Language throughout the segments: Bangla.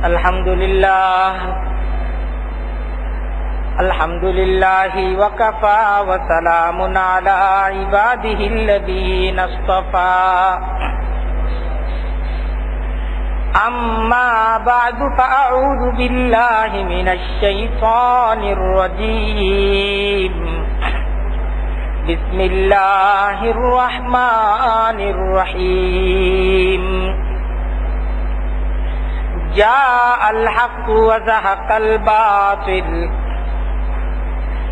Alhamdulillahi wa kafa wa salamun ala ibadihi alladhina istafa. Amma ba'du fa a'udhu billahi minash shaitanir rajim. Bismillahir rahmanir rahim. Ja'al haqqu wa zahaqal batil.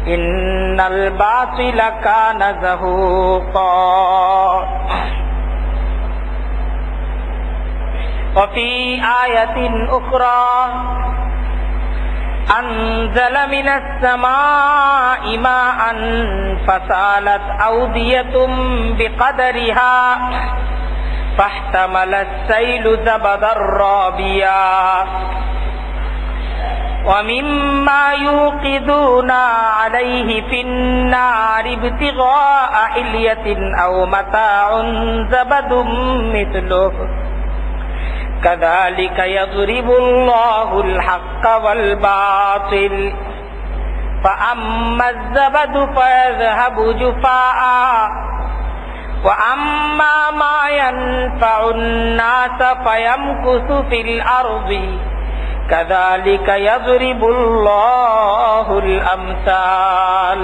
Innal batila kana zahuqa. Wa fi ayatin ukhra anzala minas samaa'i ma'an fasalat awdiyatum biqadriha fahtamala as-sailu zabadar rabiya wa mimma yuqiduna alayhi fin-nari ibtigha'a hilyatin aw mata'un zabadun mithluhu كذلك يضرب الله الحق والباطل فأما الزبد فيذهب جفاء وأما ما ينفع الناس فيمكث في الأرض كذلك يضرب الله الأمثال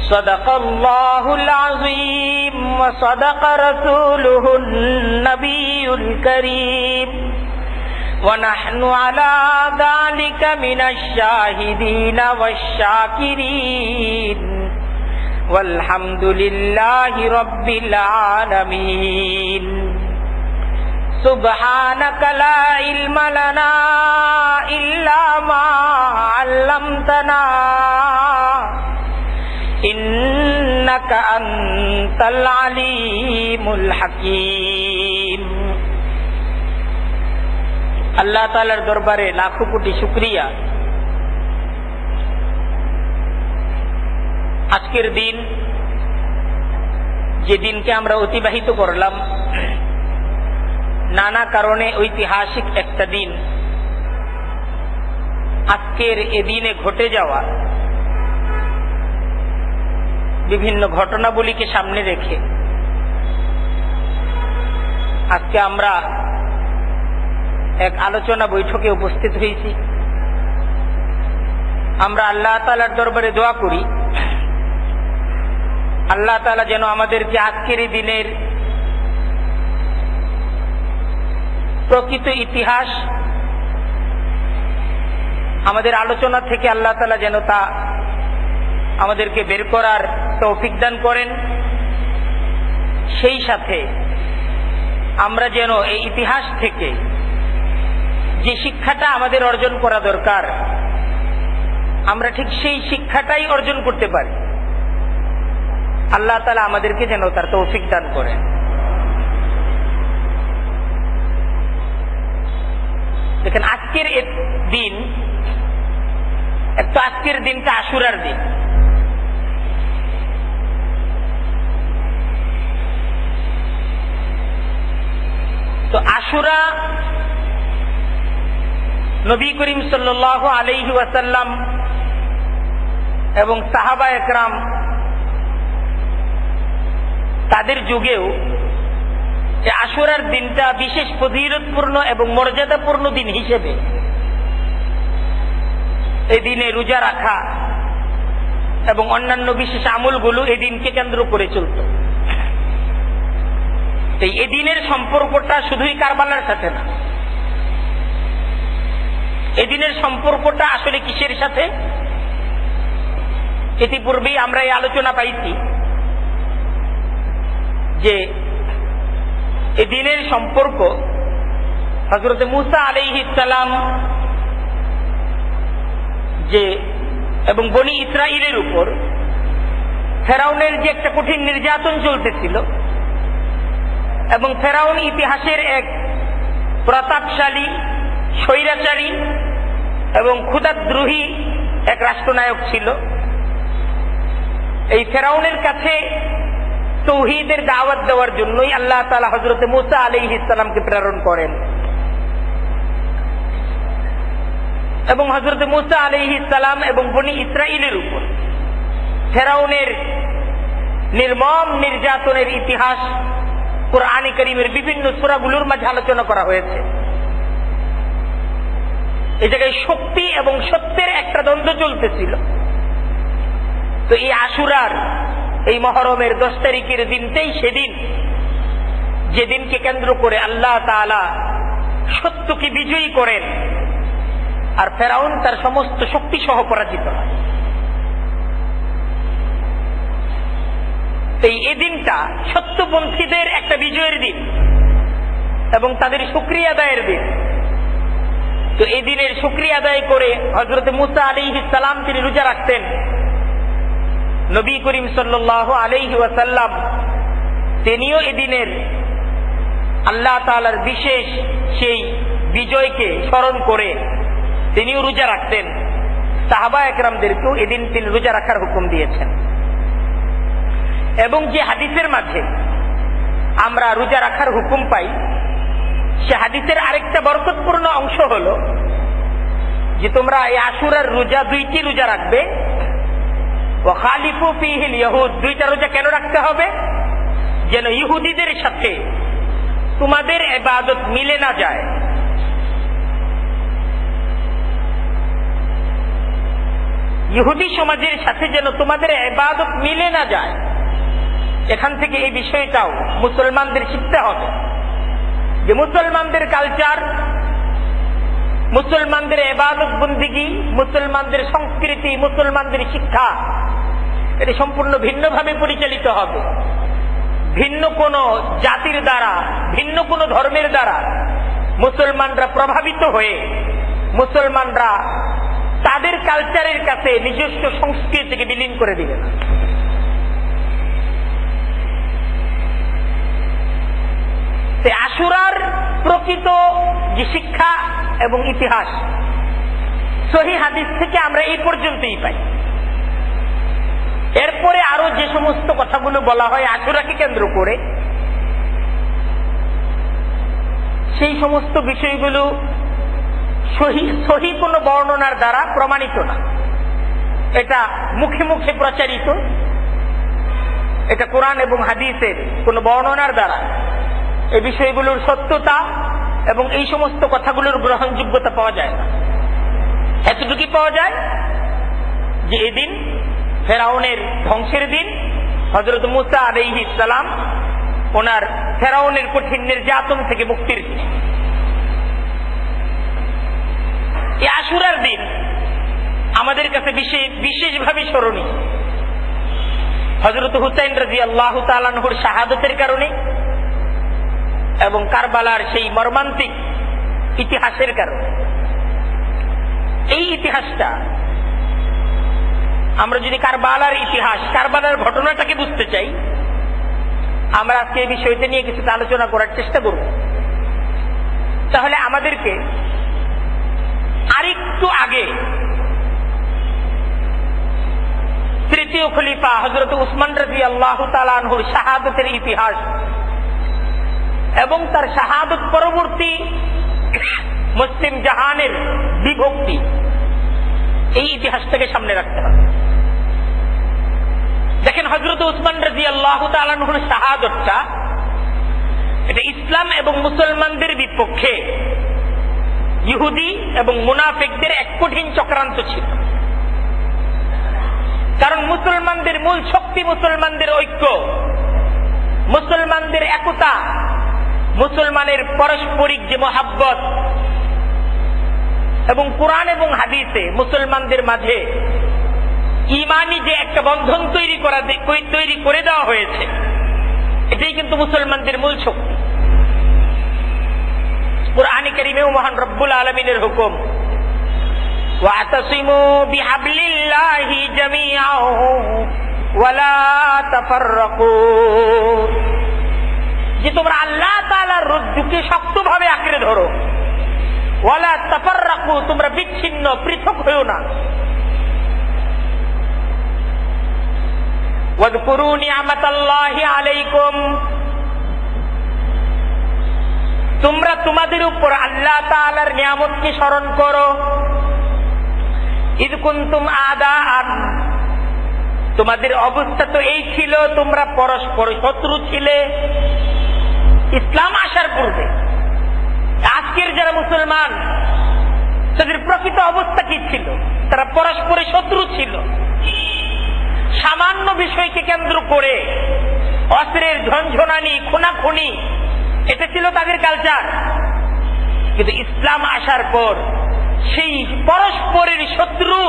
صدق الله العظيم وصدق رسوله النبي الكريم ونحن على ذلك من الشاهدين والشاكرين والحمد لله رب العالمين سبحانك لا علم لنا إلا ما علمتنا ইন্নাকা আনতাল আলিমুল হাকীম। আল্লাহ তাআলার দরবারে লাখো কোটি শুকরিয়া। আজকের দিন, যে দিনকে আমরা অতিবাহিত করলাম, নানা কারণে ঐতিহাসিক একটা দিন, আজকের এ দিনে ঘটে যাওয়া বিভিন্ন ঘটনাবলীকে সামনে রেখে আজকে আমরা এক আলোচনা বৈঠকে উপস্থিত হয়েছি। আমরা আল্লাহ তাআলার দরবারে দোয়া করি, আল্লাহ তাআলা যেন আমাদেরকে আজকের এই দিনের প্রকৃত ইতিহাস আমাদের আলোচনা থেকে আল্লাহ তাআলা যেন তা আমাদেরকে বের করার তৌফিক দান করেন। সেই সাথে আমরা যেন এই ইতিহাস থেকে যে শিক্ষাটা আমাদের অর্জন করা দরকার, আমরা ঠিক সেই শিক্ষাটাই অর্জন করতে পারি। আল্লাহ তাআলা আমাদেরকে যেন তার তৌফিক দান করেন। দেখেন, আজকের দিন একটা, আজকের দিনটা আশুরার দিন। তো আশুরা নবী করিম সাল্লাল্লাহু আলাইহি ওয়াসাল্লাম এবং সাহাবা একরাম তাদের যুগেও এই আশুরার দিনটা বিশেষ ফজিলতপূর্ণ এবং মর্যাদাপূর্ণ দিন হিসেবে এই দিনে রোজা রাখা এবং অন্যান্য বিশেষ আমলগুলো এই দিনকে কেন্দ্র করে চলত। এই দিনের সম্পর্কটা শুধুই কারবালার সাথে না, এই দিনের সম্পর্কটা আসলে কিসের সাথে? ইতিপূর্বেই আমরা এই আলোচনা পাইছি যে এই দিনের সম্পর্ক হযরত মূসা আলাইহিস সালাম যে এবং বনি ইসরাইলের উপর ফেরাউনের যে একটা কঠিন নির্যাতন চলতেছিল, এবং ফেরাউন ইতিহাসের এক প্রতাপশালী, স্বৈরাচারী এবং ক্ষুধাদ্রোহী এক রাষ্ট্রনায়ক ছিল। এই ফেরাউনের কাছে তৌহিদের দাওয়াত দেওয়ার জন্যই আল্লাহ তাআলা হযরত মূসা আলাইহিস সালামকে প্রেরণ করেন। এবং হযরত মূসা আলাইহিস সালাম এবং বনি ইসরাইলের উপর ফেরাউনের নির্মম নির্যাতনের ইতিহাস কুরআনে কারীমের বিভিন্ন সূরাগুলোর মাঝে আলোচনা করা হয়েছে। এই জায়গায় শক্তি এবং সত্যের একটা দ্বন্দ্ব চলতেছিল। তো এই আশুরার এই মহরমের 10 তারিখের দিনটাই সেদিন, যেদিনকে কেন্দ্র করে আল্লাহ তাআলা সত্যকে বিজয়ী করেন আর ফেরাউন তার সমস্ত শক্তি সহ পরাজিত হয়। এই দিনটা সত্যপন্থীদের একটা বিজয়ের দিন এবং তাদের শুকরিয়া আদায়ের দিন। তো এই দিনের শুকরিয়া আদায় করে হযরত মূসা আলাইহিস সালাম তিনি রোজা রাখতেন। নবী করিম সাল্লাল্লাহু আলাইহি ওয়াসাল্লাম তিনিও এই দিনের আল্লাহ তাআলার বিশেষ সেই বিজয়কে স্মরণ করে তিনিও রোজা রাখতেন। সাহাবা একরামদেরকেও এদিন তিনি রোজা রাখার হুকুম দিয়েছেন। এবং যে হাদিসের মাঝে আমরা রোজা রাখার হুকুম পাই, সে হাদিসের আরেকটা বরকতপূর্ণ অংশ হলো যে তোমরা এই আশুরার রোজা 2টি রোজা রাখবে। ওয়া খালিফু ফীহিল ইয়াহুদ, 2টা রোজা কেন রাখতে হবে? যেন ইহুদিদের সাথে তোমাদের ইবাদত মিলে না যায়। ইহুদি সমাজের সাথে যেন তোমাদের ইবাদত মিলে না যায়। এখান থেকে এই বিষয়টাও মুসলমানদের শিখতে হবে যে মুসলমানদের কালচার, মুসলমানদের ইবাদত বন্দেগী, মুসলমানদের সংস্কৃতি, মুসলমানদের শিক্ষা এটি সম্পূর্ণ ভিন্নভাবে পরিচালিত হবে। ভিন্ন কোন জাতির দ্বারা, ভিন্ন কোন ধর্মের দ্বারা মুসলমানরা প্রভাবিত হয়ে মুসলমানরা তাদের কালচারের কাছে নিজস্ব সংস্কৃতিকে বিলীন করে দিবে না। আশুরার প্রকৃত যে শিক্ষা এবং ইতিহাস সহিহ হাদিস থেকে আমরা এই পর্যন্তই পাই। এরপরে আরো যে সমস্ত কথাগুলো বলা হয় আশুরাকে কেন্দ্র করে, সেই সমস্ত বিষয়গুলো সহি কোনো বর্ণনার দ্বারা প্রমাণিত না। এটা মুখে মুখে প্রচারিত, এটা কোরআন এবং হাদিসের কোন বর্ণনার দ্বারা এই বিষয়গুলোর সত্যতা এবং এই সমস্ত কথাগুলোর গ্রহণযোগ্যতা পাওয়া যায় না। এতটুকু পাওয়া যায় যে এদিন ফেরাউনের ধ্বংসের দিন, হযরত মূসা আলাইহিস সালাম ওনার ফেরাউনের কঠিন নির্যাতন থেকে মুক্তির দিন। এই আশুরার দিন আমাদের কাছে বিশেষভাবে স্মরণীয়। হযরত হুসাইন রাদিয়াল্লাহু তাআলা আনহুর শাহাদাতের কারণে এবং কারবালার সেই মর্মান্তিক ইতিহাসের কারণে। এই ইতিহাসটা আমরা যদি কারবালার ইতিহাস, কারবালার ঘটনাটাকে বুঝতে চাই, আমরা আজকে এই বিষয়টা নিয়ে কিছুটা আলোচনা করার চেষ্টা করব। তাহলে আমাদেরকে আরেকটু আগে তৃতীয় খলিফা হযরত উসমান রাদিয়াল্লাহু তাআলা আনহুর শাহাদাতের ইতিহাস এবং তার শাহাদত পরবর্তী মুসলিম জাহানের বিভক্তি, এই ইতিহাসটাকে সামনে রাখতে হবে। দেখেন, হযরত উসমান রাদিয়াল্লাহু তাআলা আনহুর শাহাদতটা এটা ইসলাম এবং মুসলমানদের বিপক্ষে ইহুদি এবং মুনাফিকদের এক কঠিন চক্রান্ত ছিল। কারণ মুসলমানদের মূল শক্তি, মুসলমানদের ঐক্য, মুসলমানদের একতা, মুসলমানের পারস্পরিক যে মহাব্বত এবং কোরআন এবং হাদিসে মুসলমানদের মাঝে ঈমানি যে একটা বন্ধন তৈরি করে দেওয়া হয়েছে, এটাই কিন্তু মুসলমানদের মূল শক্তি। কুরআনে কারীমেও মহান রব্বুল আলামিনের হুকুম, ওয়াতাসিমু বিহাবলিল্লাহি জামিআন ওয়ালা তাফাররাকু, যে তোমরা আল্লাহ তাআলার রজ্জুকে শক্তভাবে আঁকড়ে ধরো, ওয়ালা তাফাররাকু, তোমরা বিচ্ছিন্ন পৃথক হয়ো না। ওয়াযকুরু নি'মাতাল্লাহি আলাইকুম, তোমরা তোমাদের উপর আল্লাহ তাআলার নিয়ামতকে স্মরণ করো। ইদ কুনতুম আদাআন, তোমাদের অবস্থা তো এই ছিল, তোমরা পরস্পর শত্রু ছিলে ইসলাম আসার পূর্বে। আজকের যারা মুসলমান তাদের প্রকৃত অবস্থা কি ছিল? তারা পরস্পরে শত্রু ছিল। সামান্য বিষয়কে কেন্দ্র করে অস্ত্রের ঝনঝনানি, খুনাখুনি, এটা ছিল তাদের কালচার। কিন্তু ইসলাম আসার পর সেই পরস্পরের শত্রু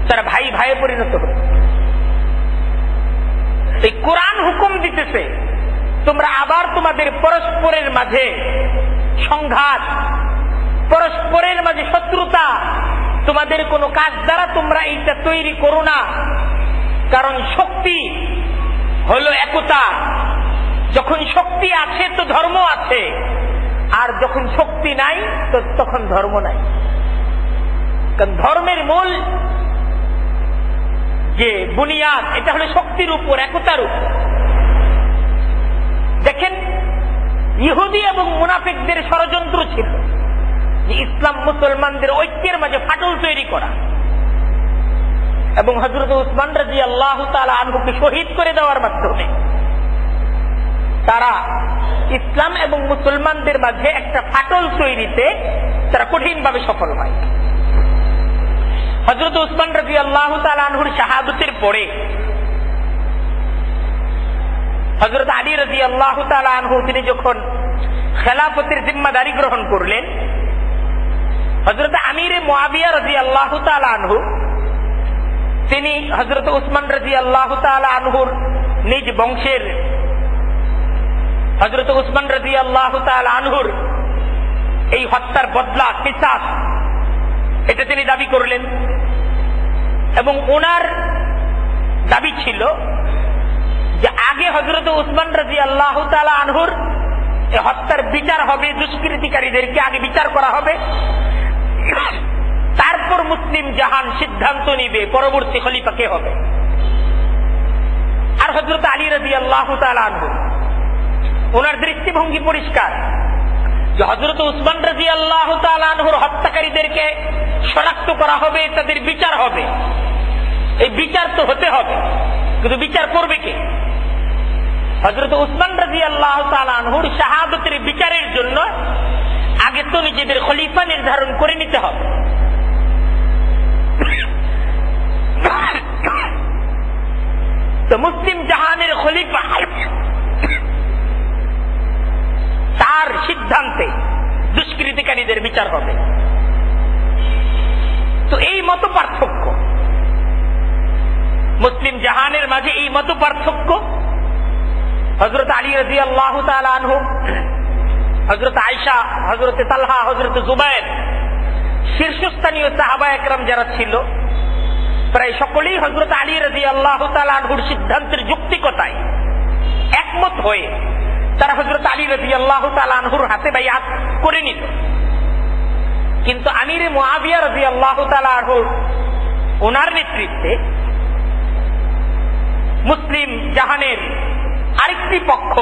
তারা ভাই ভাইয়ে পরিণত হবে। এই কোরআন হুকুম দিতেছে তোমরা আবার তোমাদের পরস্পরের মাঝে সংঘাত, পরস্পরের মাঝে শত্রুতা, তোমাদের কোনো কাজ দ্বারা তোমরা এইটা তৈরি করো না। কারণ শক্তি হলো একতা। যখন শক্তি আছে তো ধর্ম আছে, আর যখন শক্তি নাই তো তখন ধর্ম নাই। কারণ ধর্মের মূল যে বুনিয়াদ এটা হলো শক্তির উপর, একতার উপর। দেখেন, ইহুদি এবং মুনাফিকদের ষড়যন্ত্র ছিল যে ইসলাম মুসলমানদের ঐক্যের মাঝে ফাটল তৈরি করা এবং হযরত উসমান রাদিয়াল্লাহু তাআলা আনহুকে শহীদ করে দেওয়ার মাধ্যমে তারা ইসলাম এবং মুসলমানদের মাঝে একটা ফাটল তৈরিতে তারা কঠিনভাবে সফল হয়। হযরত উসমান রাদিয়াল্লাহু তাআলা আনহুর শাহাদাতের পরে হযরত আলী রাদিয়াল্লাহু তাআলা আনহু তিনি যখন খেলাফতের জিম্মাদারি গ্রহণ করলেন, হযরত আমিরে মুআবিয়া রাদিয়াল্লাহু তাআলা আনহু তিনি হযরত উসমান রাদিয়াল্লাহু তাআলা আনহুর নিজ বংশের হযরত উসমান রাদিয়াল্লাহু তাআলা আনহুর এই হত্যার বদলা, কিসাস, এটা তিনি দাবি করলেন। এবং ওনার দাবি ছিল যে আগে হযরত উসমান রাদিয়াল্লাহু তাআলা আনহুর এই হত্যার বিচার হবে, দুষ্কৃতিকারীদেরকে আগে বিচার করা হবে, তারপর মুসলিম জাহান সিদ্ধান্ত নিবে পরবর্তী খলিফা কে হবে। আর হযরত আলী রাদিয়াল্লাহু তাআলা আনহু ওনার দৃষ্টিভঙ্গি পরিষ্কার যে হযরত উসমান রাদিয়াল্লাহু তাআলা আনহুর হত্যাকারীদেরকে শনাক্ত করা হবে, তাদের বিচার হবে। এই বিচার তো হতে হবে, কিন্তু বিচার করবে কে? হযরত উসমান রাদিয়াল্লাহু তাআলা আনহুর শাহাদাতের বিচারের জন্য আগে তো নিজেদের খলিফা নির্ধারণ করে নিতে হবে। তো মুসলিম জাহানের খলিফা তার সিদ্ধান্তে দুষ্কৃতিকারীদের বিচার হবে। তো এই মত পার্থক্য মুসলিম জাহানের মাঝে, এই মত পার্থক্য হযরত আলী রাদিয়াল্লাহু তাআলা আনহু, হযরত আয়েশা, হযরত তালহা, হযরত জুবায়ের, শীর্ষস্থানীয় সাহাবা একরাম যারা ছিল প্রায় সকলেই হযরত আলী রাদিয়াল্লাহু তাআলা আনহুর সিদ্ধান্তের যৌক্তিকতায় একমত হয়ে তারা হযরত আলী রাদিয়াল্লাহু তাআলা আনহুর হাতে বাইআত করে নিল। কিন্তু আমিরে মুআবিয়া রাদিয়াল্লাহু তাআলা আনহু ওনার নেতৃত্বে মুসলিম জাহানের আরেকটি পক্ষ,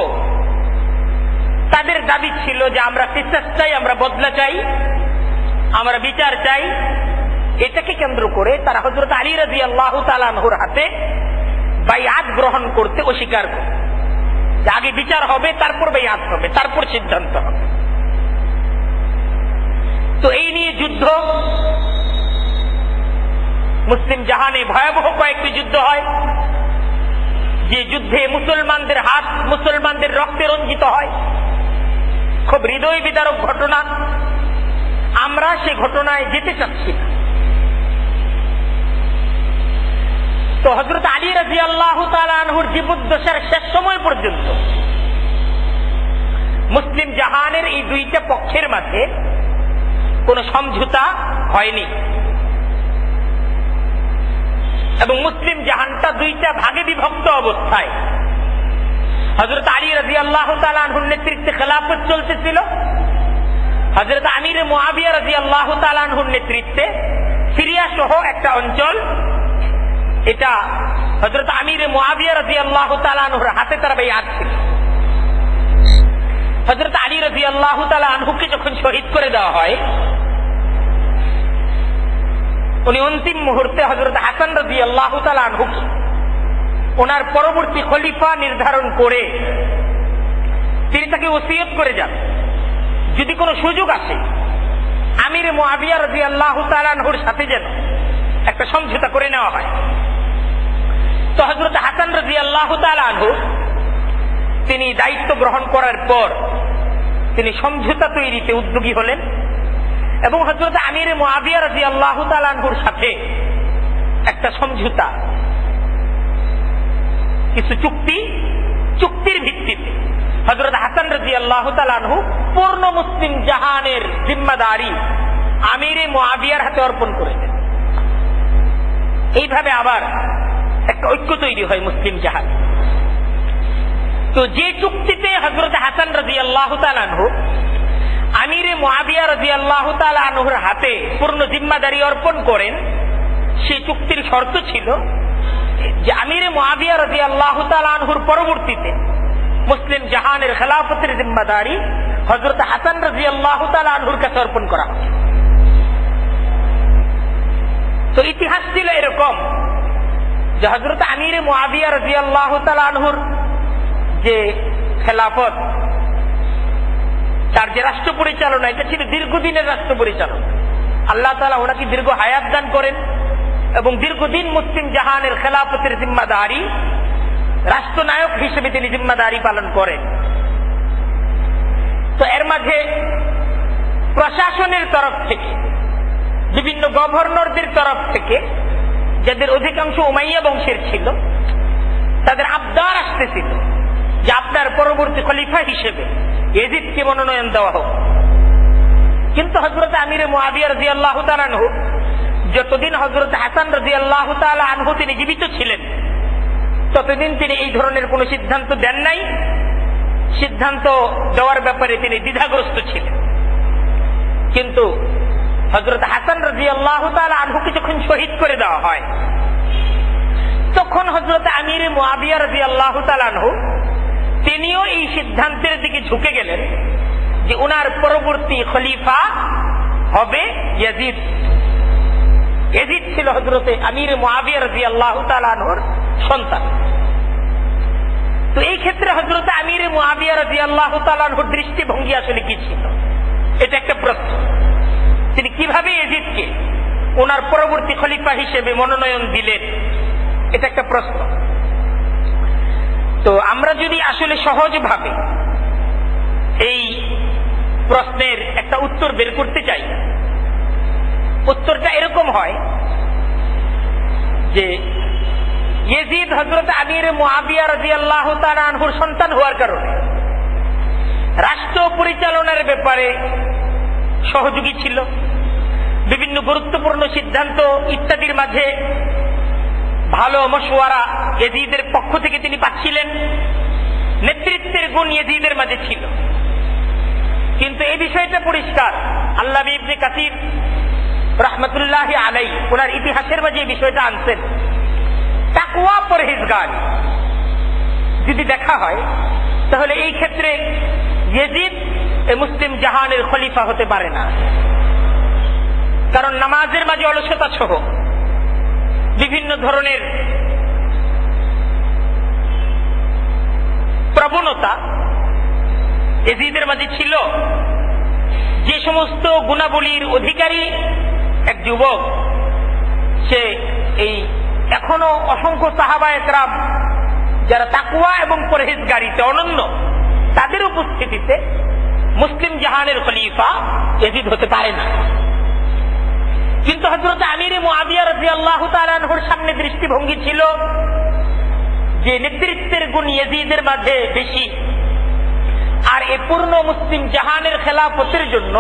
তাদের দাবি ছিল যে আমরা কিসাস চাই, আমরা বদলা চাই, আমরা বিচার চাই। এটাকে কেন্দ্র করে তারা হযরত আলী রাদিয়াল্লাহু তাআলা আনহুর হাতে বাইআত গ্রহণ করতে অস্বীকার করে। আগে বিচার হবে, তারপর বাইআত হবে, তারপর সিদ্ধান্ত হবে। তো এই নিয়ে যুদ্ধ মুসলিম জাহানে ভয়াবহ কয়েকটি যুদ্ধ হয়, যে যুদ্ধে মুসলমানদের হাত মুসলমানদের রক্তে রঞ্জিত হয়। খুব হৃদয় বিদারক ঘটনা। আমরা সে ঘটনায় যেতে চাচ্ছি না। তো হযরত আলী রাদিয়াল্লাহু তাআলা আনহুর জীবদ্দশার শেষ সময় পর্যন্ত মুসলিম জাহানের এই দুইটা পক্ষের মাঝে কোনো সমঝোতা হয়নি এবং মুসলিম জাহানটা দুইটা ভাগে বিভক্ত অবস্থায়। হযরত আলী রাদিয়াল্লাহু তাআলা আনহুর নেতৃত্বে খেলাফত চলতেছিল, হযরত আমির মুআবিয়া রাদিয়াল্লাহু তাআলা আনহুর নেতৃত্বে সিরিয়া সহ একটা অঞ্চল, এটা হযরত আমির মুআবিয়া রাদিয়াল্লাহু তাআলা আনহুর হাতে তারা বাইআত ছিল। হযরত আলী রাদিয়াল্লাহু তাআলা আনহুকে যখন শহীদ করে দেওয়া হয়, উনি অন্তিম মুহূর্তে হযরত হাসান রাদিয়াল্লাহু তাআলা আনহুকে ওনার পরবর্তী খলিফা নির্ধারণ করে তিনি তাকে ওসিয়ত করে যান, যদি কোনো সুযোগ আসে আমির মুআবিয়া রাদিয়াল্লাহু তাআলা আনহুর সাথে যেন একটা সমঝোতা করে নেওয়া হয়। তো হযরত হাসান রাদিয়াল্লাহু তাআলা আনহু তিনি দায়িত্ব গ্রহণ করার পর তিনি সমঝোতা তৈরিতে উদ্যোগী হলেন এবং হযরত আমির মুআবিয়া রাদিয়াল্লাহু তাআলা আনহুর সাথে একটা সমঝোতা, কিছু চুক্তির ভিত্তিতে হযরত হাসান রাদিয়াল্লাহু তাআলা আনহু পূর্ণ মুসলিম জাহানের জিম্মাদারি আমিরে মুআবিয়ার হাতে অর্পণ করে দেন। এইভাবে আবার একটা ঐক্য তৈরি হয় মুসলিম জাহান। তো যে চুক্তিতে হযরত হাসান রাদিয়াল্লাহু তাআলা আনহু আমিরে মুআবিয়া রাদিয়াল্লাহু তাআলা আনহুর হাতে পূর্ণ জিম্মাদারি অর্পণ করেন, সেই চুক্তির শর্ত ছিল যে আমিরে মুআবিয়া রাদিয়াল্লাহু তাআলা আনহুর পরবর্তীতে মুসলিম জাহানের খেলাফতের জিম্মাদারি হযরত হাসান রাদিয়াল্লাহু তাআলা আনহুর কাছে অর্পণ করা হবে। তো ইতিহাস ছিল এরকম যে হযরত আমিরে মুআবিয়া রাদিয়াল্লাহু তাআলা আনহুর যে খেলাফত, তার যে রাষ্ট্র পরিচালনা, এটা ছিল দীর্ঘদিনের রাষ্ট্র পরিচালনা। আল্লাহ তাআলা ওনাকে দীর্ঘ হায়াত দান করেন এবং দীর্ঘদিন মুসলিম জাহানের খেলাফতের জিম্মাদারি রাষ্ট্রনায়ক হিসেবে তিনি জিম্মাদারি পালন করেন। তো এর মাঝে প্রশাসনের তরফ থেকে, বিভিন্ন গভর্নরদের তরফ থেকে, যাদের অধিকাংশ উমাইয়া বংশের ছিল, তাদের আবদার আসতেছিল যে আপনার পরবর্তী খলিফা হিসেবে ইয়াজিদকে মনোনয়ন দেওয়া হোক। কিন্তু হযরত আমিরে মুআবিয়া রাদিয়াল্লাহু তাআলা আনহু যতদিন হযরত হাসান রাদিয়াল্লাহু তাআলা আনহু তিনি জীবিত ছিলেন ততদিন তিনি এই ধরনের কোন সিদ্ধান্ত দেন নাই। সিদ্ধান্ত দেওয়ার ব্যাপারে তিনি দ্বিধাগ্রস্ত ছিলেন। কিন্তু হযরত হাসান রাদিয়াল্লাহু তাআলা আনহুকে যখন শহীদ করে দেওয়া হয় তখন হযরত আমিরে মুআবিয়া রাদিয়াল্লাহু তাআলা আনহু তিনিও এই সিদ্ধান্তের দিকে ঝুঁকে গেলেন যে ওনার পরবর্তী খলিফা হবে ইয়াজিদ। ইয়াজিদ ছিল হযরতে আমিরে মুআবিয়া রাদিয়াল্লাহু তাআলা আনহুর সন্তান। তো এই ক্ষেত্রে হযরতে আমিরে মুআবিয়া রাদিয়াল্লাহু তাআলা আনহুর দৃষ্টিভঙ্গি আসলে কি ছিল, এটা একটা প্রশ্ন। তিনি কিভাবে ইয়াজিদকে ওনার পরবর্তী খলিফা হিসেবে মনোনয়ন দিলেন, এটা একটা প্রশ্ন। তো আমরা যদি আসলে সহজভাবে এই প্রশ্নের একটা উত্তর বের করতে চাই, উত্তরটা এরকম হয় যে ইয়াজিদ হযরত আমির মুআবিয়া রাদিয়াল্লাহু তাআলা আনহুর সন্তান হওয়ার কারণে রাষ্ট্র পরিচালনার ব্যাপারে সহযোগী ছিল, বিভিন্ন গুরুত্বপূর্ণ সিদ্ধান্ত ইত্যাদির মাঝে ভালো মশওয়ারা ইয়াজিদের পক্ষ থেকে তিনি পাচ্ছিলেন, নেতৃত্বের গুণ ইয়াজিদের মাঝে ছিল। কিন্তু এই বিষয়টা পরিষ্কার, আল্লামা ইবনে কাসির রাহমাতুল্লাহি আলাইহি ওনার ইতিহাসের মাঝে এই বিষয়টা আনছেন। তাকওয়া পরহেজগার যদি দেখা হয় তাহলে এই ক্ষেত্রে ইয়াজিদ মুসলিম জাহানের খলিফা হতে পারে না। কারণ নামাজের মাঝে অলসতা সহ বিভিন্ন ধরনের প্রবণতা ইয়াজিদের মাঝে ছিল। যে সমস্ত গুণাবলীর অধিকারী এক যুবক, সে এই এখনো অসংখ্য সাহাবায়ে কেরাম যারা তাকওয়া এবং পরহেজগারিতে অনন্য, তাদের উপস্থিতিতে মুসলিম জাহানের খলিফা ইয়াজিদ হতে পারে না। কিন্তু হযরত আমিরে মুআবিয়া রাদিয়াল্লাহু তাআলা আনহুর সামনে দৃষ্টিভঙ্গি ছিল যে নেতৃত্বের গুণ ইয়াজিদের মাঝে বেশি, আর এই পূর্ণ মুসলিম জাহানের খেলাফতের জন্য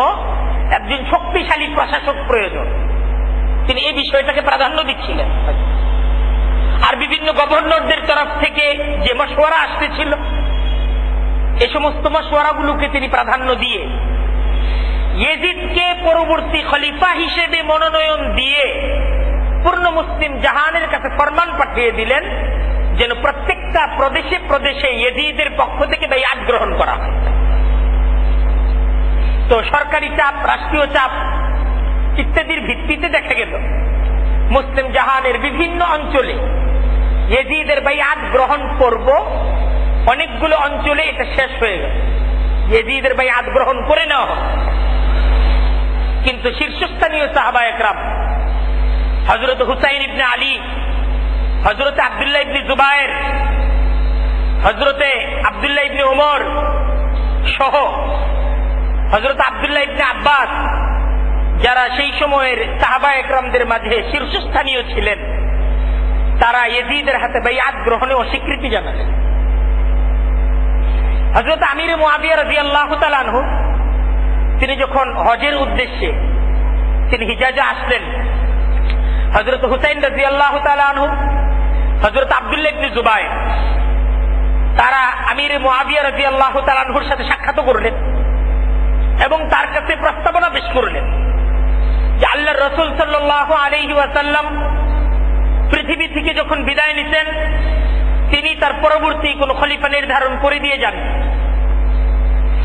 একজন শক্তিশালী প্রশাসক প্রয়োজন। তিনি এই বিষয়টাকে প্রাধান্য দিচ্ছিলেন। আর বিভিন্ন গভর্নরদের তরফ থেকে যে মশওয়ারা আসতেছিল, এই সমস্ত মশওয়ারাগুলোকে তিনি প্রাধান্য দিয়ে ইয়াজিদকে পরবর্তী খলিফা হিসেবে মনোনয়ন দিয়ে পূর্ণ মুসলিম জাহানের কাছে ফরমান পাঠিয়ে দিলেন যেন প্রত্যেকটা প্রদেশে প্রদেশে ইয়াজিদের পক্ষ থেকে বাইআত গ্রহণ করা হয়। তো সরকারি চাপ, রাষ্ট্রীয় চাপ ইত্যাদির ভিত্তিতে দেখা গেল মুসলিম জাহানের বিভিন্ন অঞ্চলে ইয়েজিদের বাইআত গ্রহণ করব, অনেকগুলো অঞ্চলে এটা শেষ হয়ে গেল, ইয়েজিদের বাইআত গ্রহণ করে নেওয়া হবে। কিন্তু শীর্ষস্থানীয় সাহাবা একরাম হযরত হুসাইন ইবনে আলী, হযরত আব্দুল্লাহ ইবনে জুবায়ের, হযরত আব্দুল্লাহ ইবনে ওমর সহ হযরত আব্দুল্লাহ ইবনে আব্বাস, যারা সেই সময়ের সাহাবা একরামদের মাঝে শীর্ষস্থানীয় ছিলেন, তারা ইয়েজিদের হাতে বাইআত গ্রহণে অস্বীকৃতি জানালেন। হযরত আমির মুআবিয়া রাদিয়াল্লাহু তাআলা আনহু তিনি যখন হজের উদ্দেশ্যে তিনি হিজাজে আসলেন, হযরত হুসাইন রাদিয়াল্লাহু তাআলা আনহু, হযরত আব্দুল্লাহ ইবনে জুবায়ের তারা আমির মুআবিয়া রাদিয়াল্লাহু তাআলা আনহুর সাথে সাক্ষাৎ করলেন এবং তার কাছে প্রস্তাবনা পেশ করলেন যে আল্লাহর রাসূল সাল্লাল্লাহু আলাইহি ওয়াসাল্লাম পৃথিবী থেকে যখন বিদায় নিতেন তিনি তার পরবর্তী কোন খলিফা নির্ধারণ করে দিয়ে যান।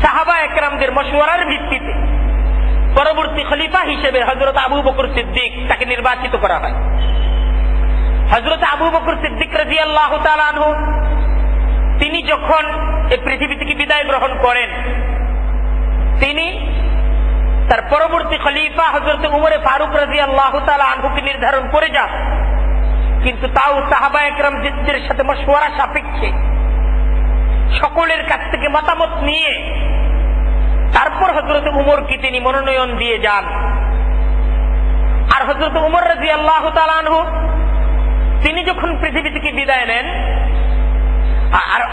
সাহাবা একরামদের মশওয়ারার ভিত্তিতে পরবর্তী খলিফা হিসেবে হযরত আবু বকর সিদ্দিক তাকে নির্বাচিত করা হয়। হযরত আবু বকর সিদ্দিক রাদিয়াল্লাহু তাআলা আনহু তিনি যখন এই পৃথিবী থেকে বিদায় গ্রহণ করেন, তিনি তার পরবর্তী খলিফা হযরত উমর ফারুক রাদিয়াল্লাহু তাআলা আনহুকে নির্ধারণ করে যান। কিন্তু তাও সাহাবা একরামদের সাথে মশওয়ারা সাপেক্ষে সকলের কাছ থেকে মতামত নিয়ে তারপর হযরত উমরকে তিনি মনোনয়ন দিয়ে যান। আর হযরত উমর রাদিয়াল্লাহু তাআলা আনহু তিনি যখন পৃথিবী থেকে বিদায় নেন,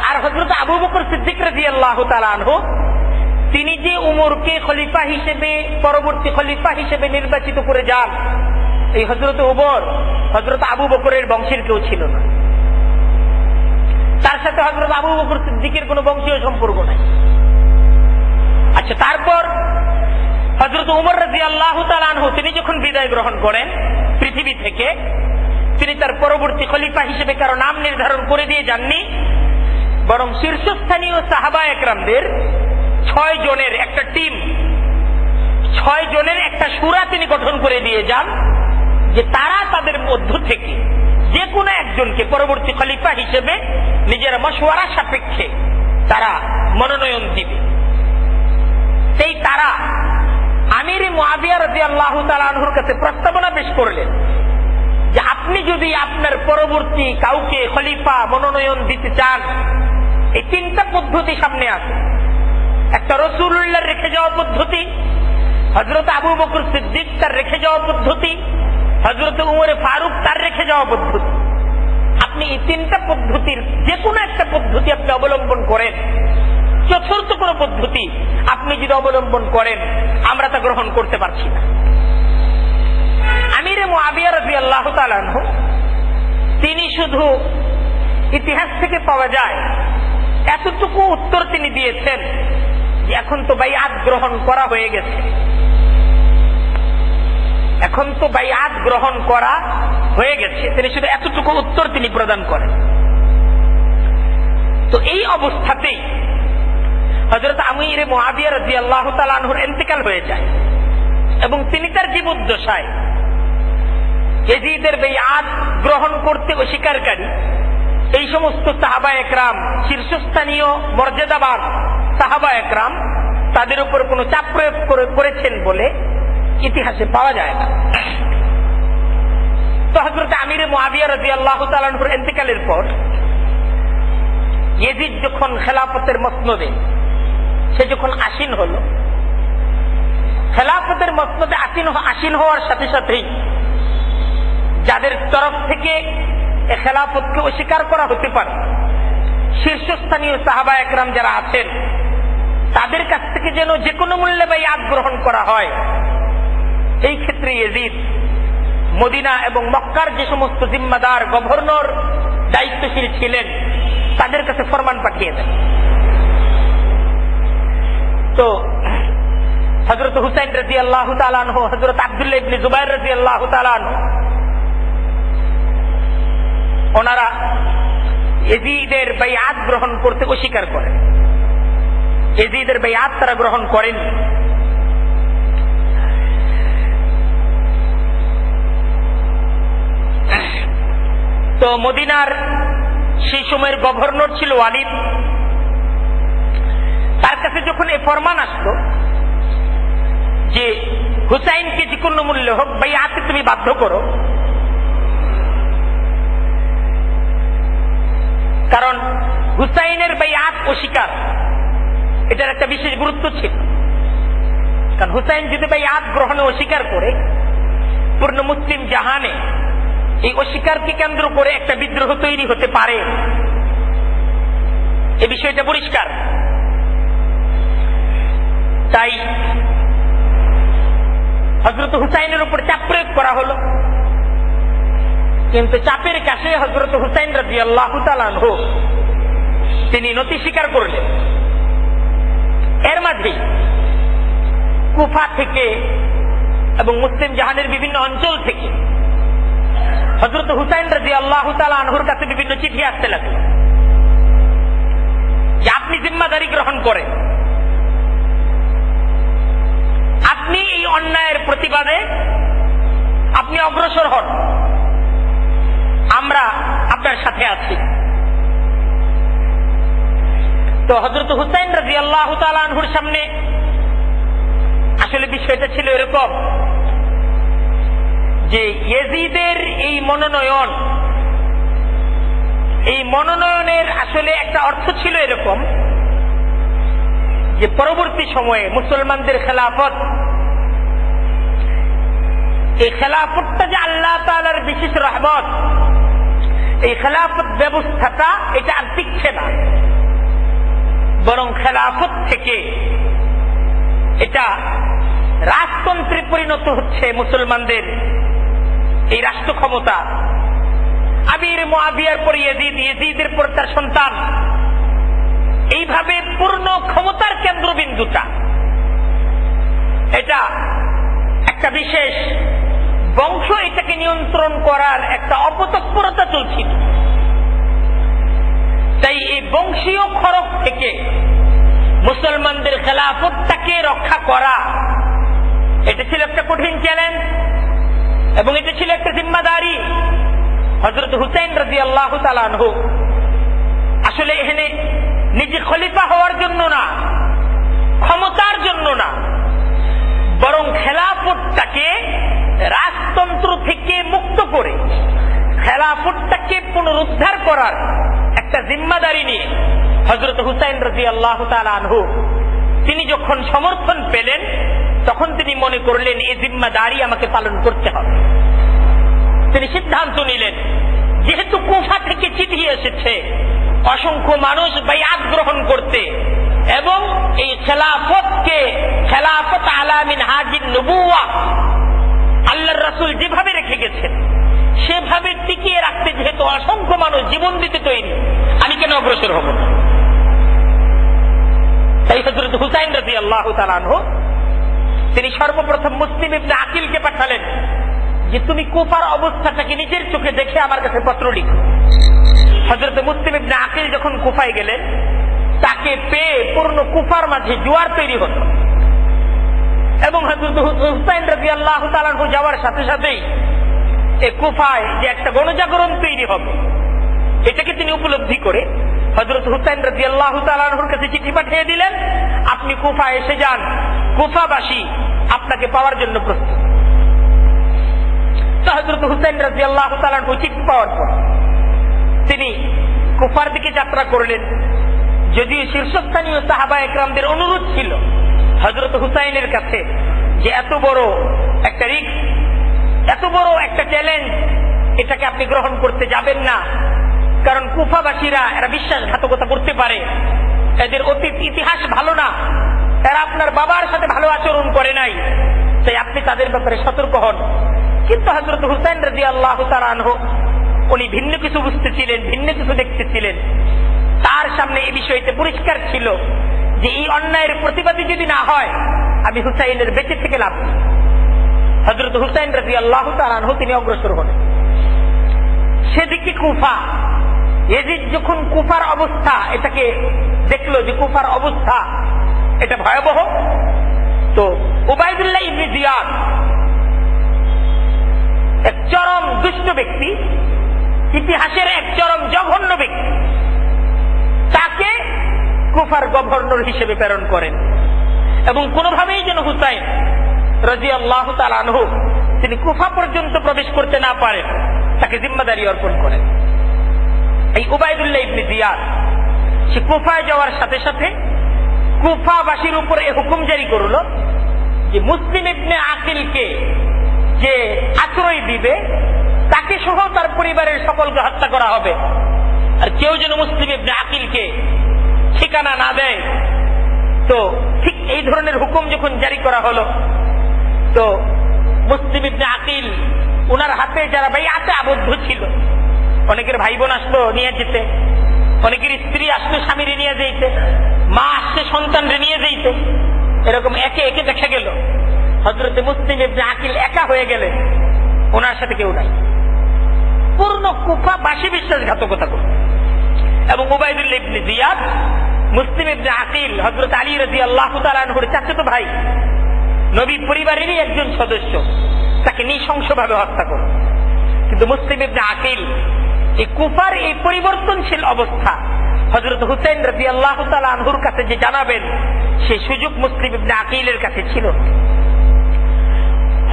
আর হযরত আবু বকর সিদ্দিক রাদিয়াল্লাহু তাআলা আনহু তিনি যে উমরকে খলিফা হিসেবে পরবর্তী খলিফা হিসেবে নির্বাচিত করে যান, এই হযরত উমর হযরত আবু বকরের বংশের কেউ ছিল না, তার সাথে হযরত আবু বকর সিদ্দিকের কোন বংশীয় সম্পর্ক নাই। আচ্ছা, তারপর হযরত উমর রাদিয়াল্লাহু তাআলা আনহু তিনি যখন বিদায় গ্রহণ করেন পৃথিবী থেকে, তিনি তার পরবর্তী খলিফা হিসেবে কারো নাম নির্ধারণ করে দিয়ে যাননি, বরং শীর্ষস্থানীয় সাহাবা একরামদের 6 জনের একটা টিম, 6 জনের একটা সূরা তিনি গঠন করে দিয়ে যান যে তারা তাদের মধ্য থেকে যে কোনো একজনকে পরবর্তী খলিফা হিসেবে নিজের মশওয়ারা সাপেক্ষে তারা মনোনয়ন দিবে। সেই তারা আমির মুআবিয়া রাদিয়াল্লাহু তাআলা আনহুর কাছে প্রস্তাবনা পেশ করলেন যে আপনি যদি আপনার পরবর্তী কাউকে খলিফা মনোনয়ন দিতে চান, এই 3টা পদ্ধতি সামনে আছে। একটা রাসূলুল্লাহর রেখে যাওয়া পদ্ধতি, হযরত আবু বকর সিদ্দিক তার রেখে যাওয়া পদ্ধতি, হযরত উমর ফারুক তার রেখে যাওয়া পদ্ধতি। আপনি এই 3টা পদ্ধতির যে কোনো একটা পদ্ধতি আপনি অবলম্বন করেন, চতুর্থ কোন পদ্ধতি আপনি যদি অবলম্বন করেন, আমরা তা গ্রহণ করতে পারছি না। আমির মুআবিয়া রাদিয়াল্লাহু তাআলা আনহু তিনি শুধু ইতিহাস থেকে পাওয়া যায় এতটুকু উত্তর তিনি দিয়েছেন যে এখন তো বাইআত গ্রহণ করা হয়ে গেছে, এখন তো বাইআত গ্রহণ করা হয়ে গেছে, তিনি শুধু এতটুকু উত্তর তিনি প্রদান করেন। তো এই অবস্থাতেই হযরত আমির মুআবিয়া রাদিয়াল্লাহু তাআলা আনহুর ইন্তেকাল হয়ে যায় এবং তিনি তার জীবদ্দশায় ইয়াজিদের বাইআত গ্রহণ করতে অস্বীকারী এই সমস্ত সাহাবা একরাম, শীর্ষস্থানীয় মর্যাদাবান সাহাবা একরাম, তাদের উপর কোনো চাপ প্রয়োগ করেছেন বলে ইতিহাসে পাওয়া যায় না। তো হযরত আমির মুআবিয়া রাদিয়াল্লাহু তাআলা আনহুর ইন্তেকালের পর ইয়াজিদ যখন খেলাফতের মসনদে সে যখন আসীন হল, খেলাফতের মসনদে আসীন হওয়ার সাথে সাথেই যাদের তরফ থেকে এই খেলাফতকে অস্বীকার করা হতে পারে, শীর্ষস্থানীয় সাহাবা একরাম যারা আছেন তাদের কাছ থেকে যেন যে কোনো মূল্যে বাইআত গ্রহণ করা হয়, এই ক্ষেত্রে ইয়াজিদ মদিনা এবং মক্কার যে সমস্ত জিম্মাদার, গভর্নর, দায়িত্বশীল ছিলেন তাদের কাছে ফরমান পাঠিয়ে দেন। তো হযরত হুসাইন রাদিয়াল্লাহু তাআলা আনহু, হযরত আব্দুল্লাহ ইবনে জুবায়ের রাদিয়াল্লাহু তাআলা আনহু, ওনারা ইয়াজিদের বাইআত গ্রহণ করতে অস্বীকার করেন। ইয়াজিদের বাইআত তারা গ্রহণ করেন। তো মদিনার সেই সময়ের গভর্নর ছিল ওয়ালিদ। তার কাছে যখন এই ফরমান আসলো যে হুসাইনকে যে কোনো মূল্য হোক বাইআতে তুমি বাধ্য করো, কারণ হুসাইনের বাইআত অস্বীকার এটার একটা বিশেষ গুরুত্ব ছিল। কারণ হুসাইন যদি বাইআত গ্রহণে অস্বীকার করে, পূর্ণ মুসলিম জাহানে এই অস্বীকারকে কেন্দ্র করে একটা বিদ্রোহ তৈরি হতে পারে, এই বিষয়টা পরিষ্কার। তাই হযরত হুসাইনের উপর চাপ প্রয়োগ করা হলো, কিন্তু চাপের কাছে হযরত হুসাইন রাদিয়াল্লাহু তাআলা আনহু তিনি নতি স্বীকার করলেন। এর মাঝে কুফা থেকে এবং মুসলিম জাহানের বিভিন্ন অঞ্চল থেকে হযরত হুসাইন রাদিয়াল্লাহু তাআলা আনহুর কাছে বিভিন্ন চিঠি আসতে লাগলো যে আপনি জিম্মাদারি গ্রহণ করেন, আপনি এই অন্যায়ের প্রতিবাদে আপনি অগ্রসর হন, আমরা আপনার সাথে আছি। তো হযরত হুসাইন রাদিয়াল্লাহু তাআলা আনহুর সামনে আসলে বিষয়টা ছিল এরকম যে ইয়াজিদের এই মনোনয়নের আসলে একটা অর্থ ছিল এরকম যে পরবর্তী সময়ে মুসলমানদের খেলাফত, এই খেলাফতটা যে আল্লাহ তাআলার বিশেষ রহমত, এই খেলাফত ব্যবস্থাটা এটা আর টিকছে না, বরং খেলাফত থেকে এটা রাজতন্ত্রে পরিণত হচ্ছে। মুসলমানদের এই রাষ্ট্র ক্ষমতা আমির মুআবিয়ার পর ইয়াজিদ, ইয়াজিদের পর তার সন্তান, এইভাবে পূর্ণ ক্ষমতার কেন্দ্রবিন্দুটা এটা একটা বিশেষ বংশ, এটাকে নিয়ন্ত্রণ করার একটা অপতৎপরতা চলছিল। তাই এই বংশীয় খড়গ থেকে মুসলমানদের খেলাফতটাকে রক্ষা করা এটা ছিল একটা কঠিন চ্যালেঞ্জ এবং এটা ছিল একটা জিম্মাদারি। হযরত হুসাইন রাদিয়াল্লাহু তাআলা আনহু আসলে এখানে নিজে খলিফা হওয়ার জন্য না, ক্ষমতার জন্য না, বরং খেলাফতটাকে রাজতন্ত্র থেকে মুক্ত করে খেলাফতটাকে পুনরুদ্ধার করার একটা জিম্মাদারি নিয়ে হযরত হুসাইন রাদিয়াল্লাহু তাআলা আনহু তিনি যখন সমর্থন পেলেন, তখন তিনি মনে করলেন এই জিম্মাদারি আমাকে পালন করতে হবে। তিনি সিদ্ধান্ত নিলেন, যেহেতু কুফা থেকে চিঠি এসেছে অসংখ্য মানুষ বাইআত গ্রহণ করতে এবং এই খেলাফতকে খেলাফত আলা মিনহাজিন নবুওয়া আল্লাহর রাসূল যেভাবে রেখে গেছেন সেভাবে টিকিয়ে রাখতে যেহেতু অসংখ্য মানুষ জীবন দিতে তৈরি, আমি কেন অগ্রসর হব না? তাই হযরত হুসাইন রাদিয়াল্লাহু তাআলা আনহু তিনি সর্বপ্রথম মুসলিম ইবনে আকিলকে পাঠালেন যে তুমি কুফার অবস্থাটাকে নিজের চোখে দেখে আমার কাছে পত্র লিখো। হযরত মুসলিম ইবনে আকিল যখন কুফায় গেলেন, তাকে পেয়ে পূর্ণ কুফার মাঝে জোয়ার তৈরি হতো এবং হযরত হুসাইন রাদিয়াল্লাহু তাআলা আনহু যাওয়ার সাথে সাথেই এই কুফায় যে একটা গণজাগরণ তৈরি হবে এটাকে তিনি উপলব্ধি করে হযরত হুসাইন রাদিয়াল্লাহু তাআলা আনহুর কাছে চিঠি পাঠিয়ে দিলেন, আপনি কুফায় এসে যান, কুফাবাসী আপনাকে পাওয়ার জন্য প্রস্তুত। তো হযরত হুসাইন রাদিয়াল্লাহু তাআলা আনহু চিঠি পাওয়ার পর তিনি কুফার দিকে যাত্রা করলেন। যদিও শীর্ষস্থানীয় সাহাবা একরামদের অনুরোধ ছিল হযরত হুসাইনের কাছে যে এত বড় একটা রিস্ক, এত বড় একটা চ্যালেঞ্জ, এটাকে আপনি গ্রহণ করতে যাবেন না, কারণ কুফাবাসীরা এরা বিশ্বাসঘাতকতা করতে পারে, এদের অতীত ইতিহাস ভালো না, এরা আপনার বাবার সাথে ভালো আচরণ করে নাই, তাই আপনি তাদের ব্যাপারে সতর্ক হন। কিন্তু হযরত হুসাইন রাদিয়াল্লাহু তাআলা আনহু উনি ভিন্ন কিছু বুঝতেছিলেন, ভিন্ন কিছু দেখতেছিলেন। তার সামনে এই বিষয়তে পরিষ্কার ছিল যে এই অন্যায়ের প্রতিবাদী যদি না হয় আমি হুসাইনের বেঁচে থেকে লাভ নেই। হযরত হুসাইন রাদিয়াল্লাহু তাআলা আনহু তিনি অগ্রসর হলেন। সেদিকে কুফা, ইয়াজিদ যখন কুফার অবস্থা এটাকে দেখলো যে কুফার অবস্থা এটা ভয়াবহ, তো উবাইদুল্লাহ ইবনে জিয়াদ এক চরম দুষ্ট ব্যক্তি, ইতিহাসের এক চরম জঘন্য ব্যক্তি, তাকে কুফার গভর্নর হিসেবে প্রেরণ করেন এবং কোনোভাবেই যেন হুসাইন রাদিয়াল্লাহু তাআলা আনহু তিনি কুফা পর্যন্ত প্রবেশ করতে না পারেন তাকে জিম্মাদারি অর্পণ করেন। এই উবাইদুল্লাহ ইবনে জিয়াদ সে কুফায় যাওয়ার সাথে সাথে কুফাবাসীর উপর এই হুকুম জারি করল যে মুসলিম ইবনে আকিলকে যে আশ্রয় দিবে তাকে সহ তার পরিবারের সকলকে হত্যা করা হবে, আর কেউ যেন মুসলিম ইবনে আকিলকে ঠিকানা না দেয়। তো ঠিক এই ধরনের হুকুম যখন জারি করা হলো, তো মুসলিম ইবনে আকিল ওনার হাতে যারা বাইআতে আবদ্ধ ছিল, অনেকের ভাই বোন আসতো নিয়ে যেতে, অনেকের স্ত্রী আসতো স্বামীরে নিয়ে যেতে, মা আসছে সন্তানরে নিয়ে যেতে, এরকম একে একে দেখা গেল হযরতে মুসলিম ইবনে আকিল একা হয়ে গেলে ওনার সাথে কেউ নাই। পূর্ণ কুফাবাসী বিশ্বাসঘাতকতা করত এবং উবাইদুল্লাহ ইবনে জিয়াদ মুসলিম ইবনে আকিল হযরত আলী রাদিয়াল্লাহু তাআলা আনহুর চাচাতো ভাই, নবী পরিবারেরই একজন সদস্য, তাকে নৃশংসভাবে হত্যা করল। কিন্তু মুসলিম ইবনে আকিল এই কুফার এই পরিবর্তনশীল অবস্থা হযরত হুসাইন রাদিয়াল্লাহু তাআলা আনহুর কাছে যে জানাবেন সেই সুযোগ মুসলিম ইবনে আকিলের কাছে ছিল।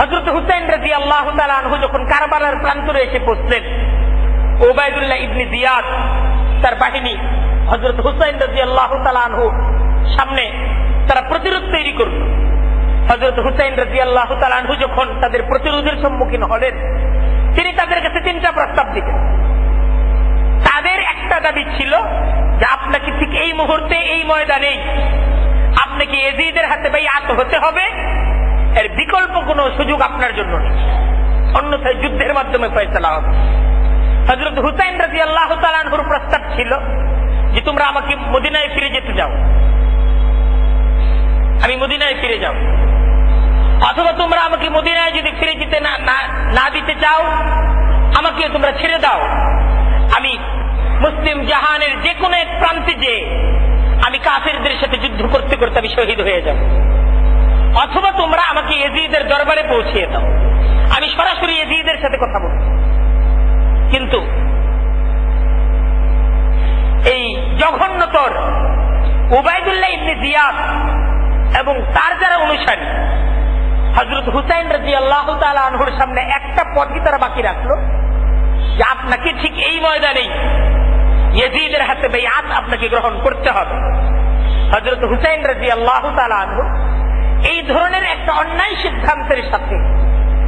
হযরত হুসাইন রাদিয়াল্লাহু তাআলা আনহু যখন কারবালার প্রান্তরে এসে পৌঁছলেন, উবাইদুল্লাহ ইবনে জিয়াদ তার বাহিনী হযরত হুসাইন রাদিয়াল্লাহু তাআলা আনহু সামনে তারা প্রতিরোধ তৈরি করল। হযরত হুসাইন রাদিয়াল্লাহু তাআলা আনহু যখন তাদের প্রতিরোধের সম্মুখীন হলেন, তিনি তাদের কাছে তিনটা প্রস্তাব দিলেন। তাদের একটা দাবি ছিল যে আপনাকে ঠিক এই মুহূর্তে এই ময়দানেই আপনাকে ইয়াজিদের হাতে বাইআত হতে হবে, এর বিকল্প কোনো সুযোগ আপনার জন্য নেই, অন্যথায় যুদ্ধের মাধ্যমে ফয়সালা হবে। হযরত হুসাইন রাদিয়াল্লাহু তাআলা আনহুর প্রস্তাব ছিল যে তোমরা আমাকে মদিনায় ফিরে যেতে দাও, আমি মদিনায় ফিরে যাব, অথবা তোমরা আমাকে মদিনায় যদি ফিরে যেতে না দিতে চাও আমাকে তোমরা ছেড়ে দাও, আমি মুসলিম জাহানের যে কোনো এক প্রান্তে যে আমি কাফেরদের সাথে যুদ্ধ করতে করতে আমি শহীদ হয়ে যাব, অথবা তোমরা আমাকে ইয়াজিদের দরবারে পৌঁছিয়ে দাও, আমি সরাসরি ইয়াজিদের সাথে কথা বলব। কিন্তু এই জঘন্যতর উবাইদুল্লাহ ইবনে জিয়াদ এবং তার যারা অনুসারী হযরত হুসাইন রাদিয়াল্লাহু তাআলা আনহুর সামনে একটা পথই তারা বাকি রাখলো যে আপনাকে ঠিক এই ময়দানেই ইয়াজিদের হাতে বাইআত আপনাকে গ্রহণ করতে হবে। হযরত হুসাইন রাদিয়াল্লাহু তাআলা আনহু এই ধরনের একটা অন্যায় সিদ্ধান্তের সাথে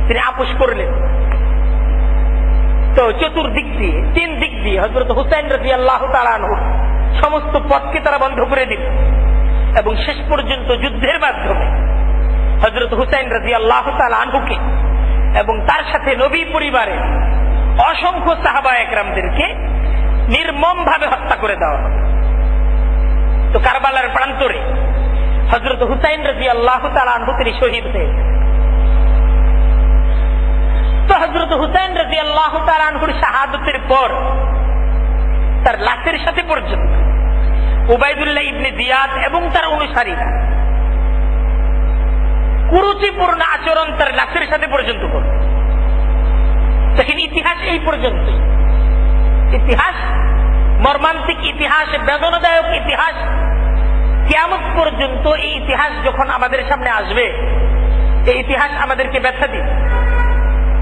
তিনি আপোষ করলেন। তো চতুর্দিক দিয়ে তিন দিক দিয়ে হযরত হুসাইন রাদিয়াল্লাহু তাআলা আনহু সমস্ত পথকে তারা বন্ধ করে দিল এবং শেষ পর্যন্ত যুদ্ধের মাধ্যমে হযরত হুসাইন রাদিয়াল্লাহু তাআলা আনহুকে এবং তার সাথে নবী পরিবারের অসংখ্য সাহাবা একরামদেরকে নির্মমভাবে হত্যা করে দেওয়া হবে। তো কারবালার প্রান্তরে হযরত হুসাইন রাদিয়াল্লাহু তাআলা আনহু তিনি শহীদ হয়েছেন। তো হযরত হুসাইন রাদিয়াল্লাহু তাআলা আনহুর শাহাদাতের পর তার লাশের সাথে পর্যন্ত উবাইদুল্লাহ ইবনে জিয়াদ এবং তার অনুসারীরা কুরুচিপূর্ণ আচরণ তার লাশের সাথে পর্যন্ত করল। দেখেন ইতিহাস এই পর্যন্তই, ইতিহাস মর্মান্তিক ইতিহাস, বেদনাদায়ক ইতিহাস, কিয়ামত পর্যন্ত এই ইতিহাস যখন আমাদের সামনে আসবে এই ইতিহাস আমাদেরকে ব্যথা দিবে।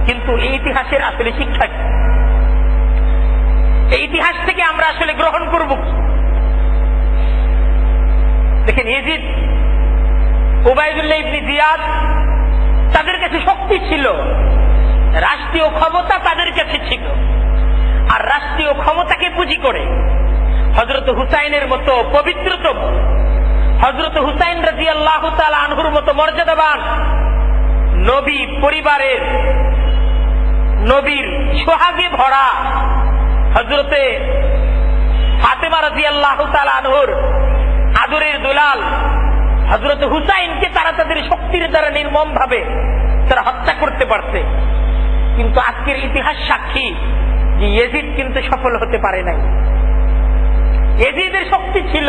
কিন্তু এই ইতিহাসের আসলে শিক্ষা কি? এই ইতিহাস থেকে আমরা আসলে গ্রহণ করব কি? দেখেন ইয়াজিদ, উবাইদুল্লাহ ইবনে জিয়াদ তাদের কাছে শক্তি ছিল, রাষ্ট্রীয় ক্ষমতা তাদের কাছে ছিল, আর রাষ্ট্রীয় ক্ষমতাকে পুঁজি করে হযরত হুসাইনের মতো পবিত্রতম, হযরত হুসাইন রাদিয়াল্লাহু তাআলা আনহুর মতো মর্যাদাবান নবী পরিবারের নবীর সোহাগে ভরা হযরতে ফাতেমা রাদিয়াল্লাহু তাআলা আনহুর আদরের দুলাল হযরত হুসাইনকে তারা তাদের শক্তির দ্বারা নির্মম ভাবে তারা হত্যা করতে পারছে। কিন্তু আজকের ইতিহাস সাক্ষী যে ইয়াজিদ কিন্তু সফল হতে পারে নাই। ইয়াজিদের শক্তি ছিল,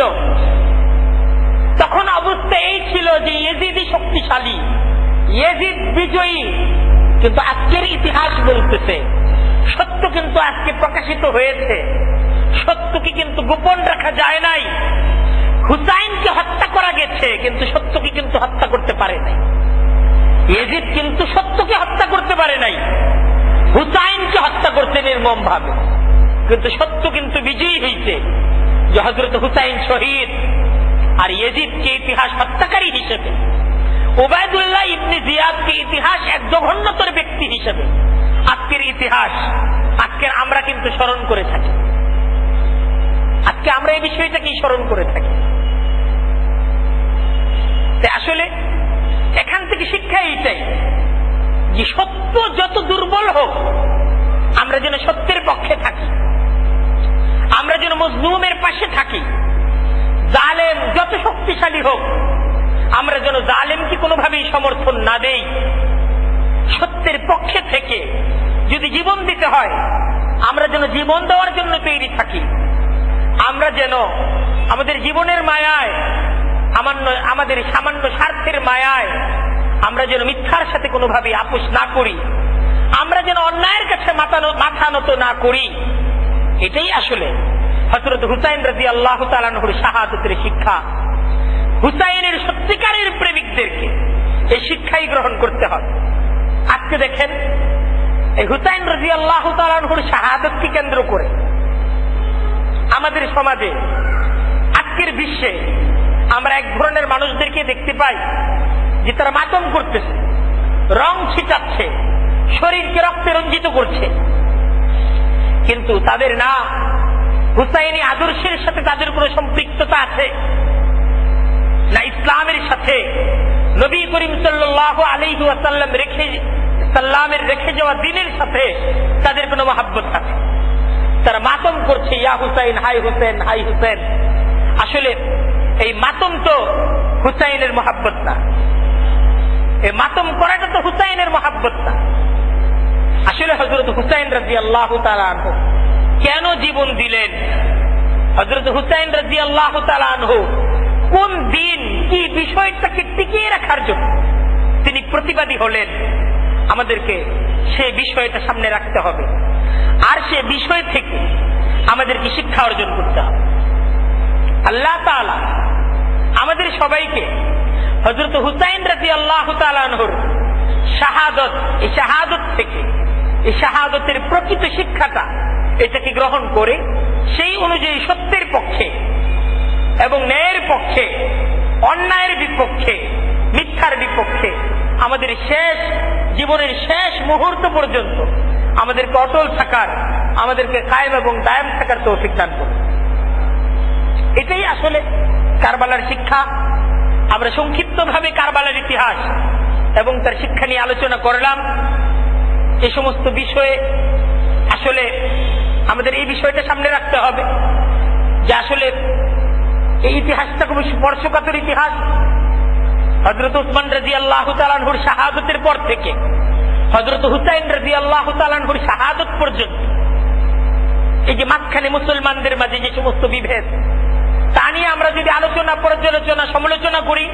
তখন অবস্থা এই ছিল যে ইয়াজিদই শক্তিশালী, ইয়াজিদ বিজয়ী। কিন্তু আজকের ইতিহাস বলতেছে সত্য কিন্তু আজকে প্রকাশিত হয়েছে, সত্যকে কিন্তু গোপন রাখা যায় নাই। হুসাইনকে হত্যা করা গেছে, কিন্তু সত্যকে কিন্তু হত্যা করতে পারে নাই। ইয়াজিদ কিন্তু সত্যকে হত্যা করতে পারে নাই, হুসাইনকে হত্যা করতে নির্মম ভাবে, কিন্তু সত্য কিন্তু বিজয়ী হয়েছে যে হযরত হুসাইন শহীদ। আর ইয়াজিদকে ইতিহাস হত্যাকারী হিসেবে, উবাইদুল্লাহ ইবনে জিয়াদকে ইতিহাস এক জঘন্যতর ব্যক্তি হিসেবে আজকের ইতিহাস, আজকে আমরা কিন্তু স্মরণ করে থাকি। আজকে আমরা এই বিষয়টাকে স্মরণ করে থাকি। আসলে এখান থেকে শিক্ষা এইটাই যে সত্য যত দুর্বল হোক, আমরা যেন সত্যের পক্ষে থাকি, আমরা যেন মজলুমের পাশে থাকি। জালেম যত শক্তিশালী হোক, আমরা যেন জালেমকে কোনোভাবেই সমর্থন না দেই। সত্যের পক্ষে থেকে যদি জীবন দিতে হয়, আমরা যেন জীবন দেওয়ার জন্য তৈরি থাকি। আমরা যেন আমাদের জীবনের মায়ায়, আমাদের সামান্য স্বার্থের মায়ায় আমরা যেন মিথ্যার সাথে কোনোভাবে আপোষ না করি, আমরা যেন অন্যায়ের কাছে মাথা নত না করি। এটাই আসলে হযরত হুসাইন রাদিয়াল্লাহু তাআলা আনহুর শাহাদাতের শিক্ষা। হুসাইনের সত্যিকারের প্রেমিকদেরকে এই শিক্ষাই গ্রহণ করতে হবে। আজকে দেখেন, এই হুসাইন রাদিয়াল্লাহু তাআলা আনহুর শাহাদাতকে কেন্দ্র করে আমাদের সমাজে, আজকের বিশ্বে আমরা এক ধরনের মানুষদেরকে দেখতে পাই যে তারা মাতম করতেছে, রং ছিটাচ্ছে, শরীরকে রক্তে রঞ্জিত করছে, কিন্তু তাদের না হুসাইনি আদর্শের সাথে তাদের কোন সম্পৃক্ততা আছে না ইসলামের সাথে, নবী করিম সাল্লাল্লাহু আলাইহি ওয়াসাল্লাম রেখে যাওয়া দ্বীনের সাথে তাদের কোনো মহব্বত আছে। তারা মাতম করছে, ইয়া হুসাইন, হাই হুসেন, হাই হুসেন। আসলে এই মাতম তো হুসাইনের মহব্বত না, এই মাতম করাটা তো হুসাইনের মহব্বত না। আসলে হযরত হুসাইন রাদিয়াল্লাহু তাআলা আনহু কেন জীবন দিলেন? হযরত হুসাইন রাদিয়াল্লাহু তাআলা আনহু কোন দিন, কি বিষয়টাকে টিকিয়ে রাখার জন্য তিনি প্রতিবাদী হলেন, আমাদেরকে সেই বিষয়টা সামনে রাখতে হবে। আর সে বিষয় থেকে আমাদেরকে শিক্ষা অর্জন করতে হবে। আল্লাহ তাআলা আমাদের সবাইকে হযরত হুসাইন রাদিয়াল্লাহু তাআলা আনহুর শাহাদত, এই শাহাদত থেকে, এই শাহাদতের প্রকৃত শিক্ষাটা এটাকে গ্রহণ করে সেই অনুযায়ী সত্যের পক্ষে এবং ন্যায়ের পক্ষে, অন্যায়ের বিপক্ষে, মিথ্যার বিপক্ষে আমাদের শেষ জীবনের শেষ মুহূর্ত পর্যন্ত আমাদেরকে অটল থাকার, আমাদেরকে কায়েম এবং দায়েম থাকার তৌফিক দান করুন। এটাই আসলে কারবালার শিক্ষা। আমরা সংক্ষিপ্তভাবে কারবালার ইতিহাস এবং তার শিক্ষা নিয়ে আলোচনা করলাম। এই সমস্ত বিষয়ে আসলে আমাদের এই বিষয়টা সামনে রাখতে হবে যে আসলে এই ইতিহাসটা খুবই স্পর্শকাতর ইতিহাস। হযরত উসমান রাদিয়াল্লাহু তাআলা আনহুর শাহাদাতের পর থেকে হযরত হুসাইন রাদিয়াল্লাহু তাআলা আনহুর শাহাদাত পর্যন্ত এই যে মাঝখানে মুসলমানদের মাঝে যে সমস্ত বিভেদ, তা নিয়ে আমরা যদি আলোচনা, পর্যালোচনা, সমালোচনা করি,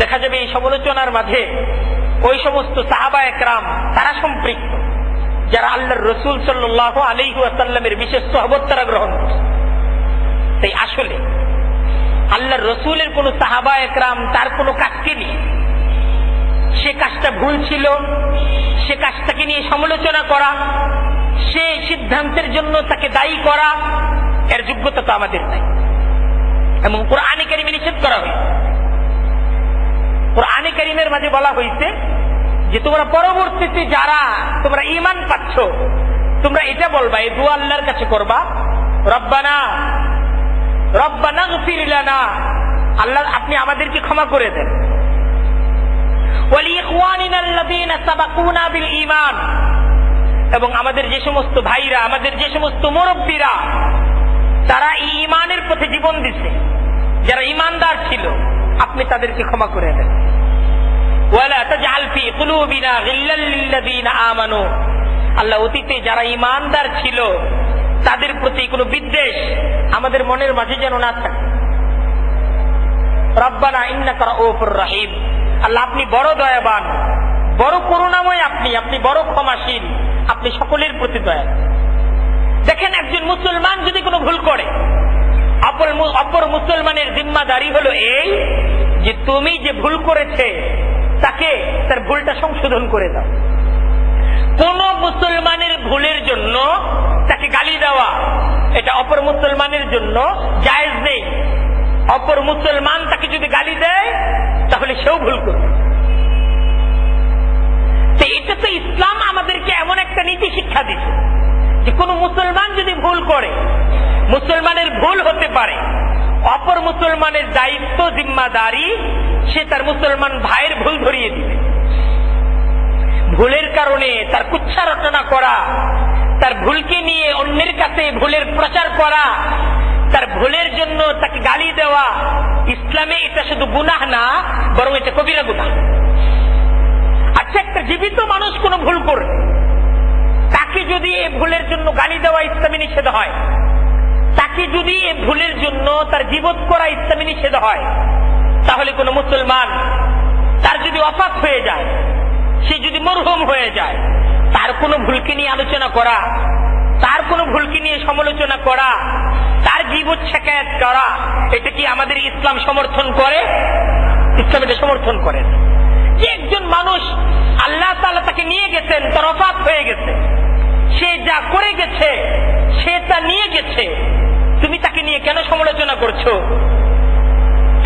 দেখা যাবে এই সমালোচনার মাঝে ওই সমস্ত সাহাবা একরাম তারা সম্পৃক্ত যারা আল্লাহর রাসূল সাল্লাল্লাহু আলাইহি ওয়াসাল্লামের বিশেষ সোহবত তারা গ্রহণ করছে। তাই আসলে আল্লাহর রাসূলের কোন সাহাবা একরাম তার কোন কাজকে নিয়ে, সে কাজটা ভুল ছিল, সে কাজটাকে নিয়ে সমালোচনা করা, সে সিদ্ধান্তের জন্য তাকে দায়ী করা, এর যোগ্যতা তো আমাদের নাই। এবং কোরআনে কারিমে নিষেধ করা হয়েছে। কোরআনে কারিমের মাঝে বলা হয়েছে যে তোমরা পরবর্তীতে যারা তোমরা ঈমান পাচ্ছ, তোমরা এটা বলবা, এই দোয়া আল্লাহর কাছে করবা, রব্বানা রব্বানা গফির লানা, আল্লাহ আপনি আমাদেরকে ক্ষমা করে দেন, ওয়ালি ইখওয়ানিনা আল্লাযীনা সাবাকুনা বিল ঈমান, এবং আমাদের যে সমস্ত ভাইরা, আমাদের যে সমস্ত মুরব্বীরা তারা ঈমানের পথে জীবন দিছে, যারা ঈমানদার ছিল, আপনি তাদেরকে ক্ষমা করে দেন। ওয়ালা তাজআল ফি কুলুবিনা গিল্লাল লিল্লাযীনা আমানু, আল্লাহ অতীতে যারা ঈমানদার ছিল তাদের প্রতি কোনো বিদ্বেষ আমাদের মনের মাঝে যেন না থাকে। রব্বানা ইন্নাকা রাউফুর রহিম, আল্লাহ আপনি বড় দয়াবান, বড় করুণাময় আপনি, আপনি বড় ক্ষমাশীল, আপনি সকলের প্রতি দয়া। দেখেন, একজন মুসলমান যদি কোনো ভুল করে, অপর মুসলমানের জিম্মাদারি হলো এই যে তুমি যে ভুল করেছে তাকে তার ভুলটা সংশোধন করে দাও। কোন মুসলমানের ভুলের জন্য তাকে গালি দেওয়া এটা অপর মুসলমানের জন্য জায়েজ নেই। অপর মুসলমান তাকে যদি গালি দেয় তাহলে সেও ভুল করবে। তো এটা তো ইসলাম আমাদেরকে এমন একটা নীতি শিক্ষা দিচ্ছে যে কোন মুসলমান যদি ভুল করে, মুসলমানের ভুল হতে পারে, অপর মুসলমানের দায়িত্ব জিম্মাদারি সে তার মুসলমান ভাইয়ের ভুল ধরিয়ে দিবে। ভুলের কারণে তার কুচ্ছা রচনা করা, তার ভুলকে নিয়ে অন্যের কাছে ভুলের প্রচার করা, তার ভুলের জন্য তাকে গালি দেওয়া, ইসলামে এটা শুধু গুনাহ না, বরং এটা কবিরা গুনাহ। আচ্ছা, একটা জীবিত মানুষ কোনো ভুল করে তাকে যদি এই ভুলের জন্য গালি দেওয়া ইসলামে নিষেধ হয়, তাকে যদি এই ভুলের জন্য তার জীবত করা ইসলামে নিষেধ হয়, তাহলে কোন মুসলমান তার যদি ওফাত হয়ে যায়, সে যদি মরহুম হয়ে যায়, তার কোনো ভুলকে নিয়ে আলোচনা করা, তার কোনো ভুলকে নিয়ে সমালোচনা করা, তার জীবত শেখায়াত করা, এটা কি আমাদের ইসলাম সমর্থন করে? ইসলাম এটা সমর্থন করে। যে একজন মানুষ আল্লাহ তাআলা তাকে নিয়ে গেছেন, তার ওফাত হয়ে গেছে, সে যা করে গেছে সে তা নিয়ে গেছে, তুমি তাকে নিয়ে কেন সমালোচনা করছো?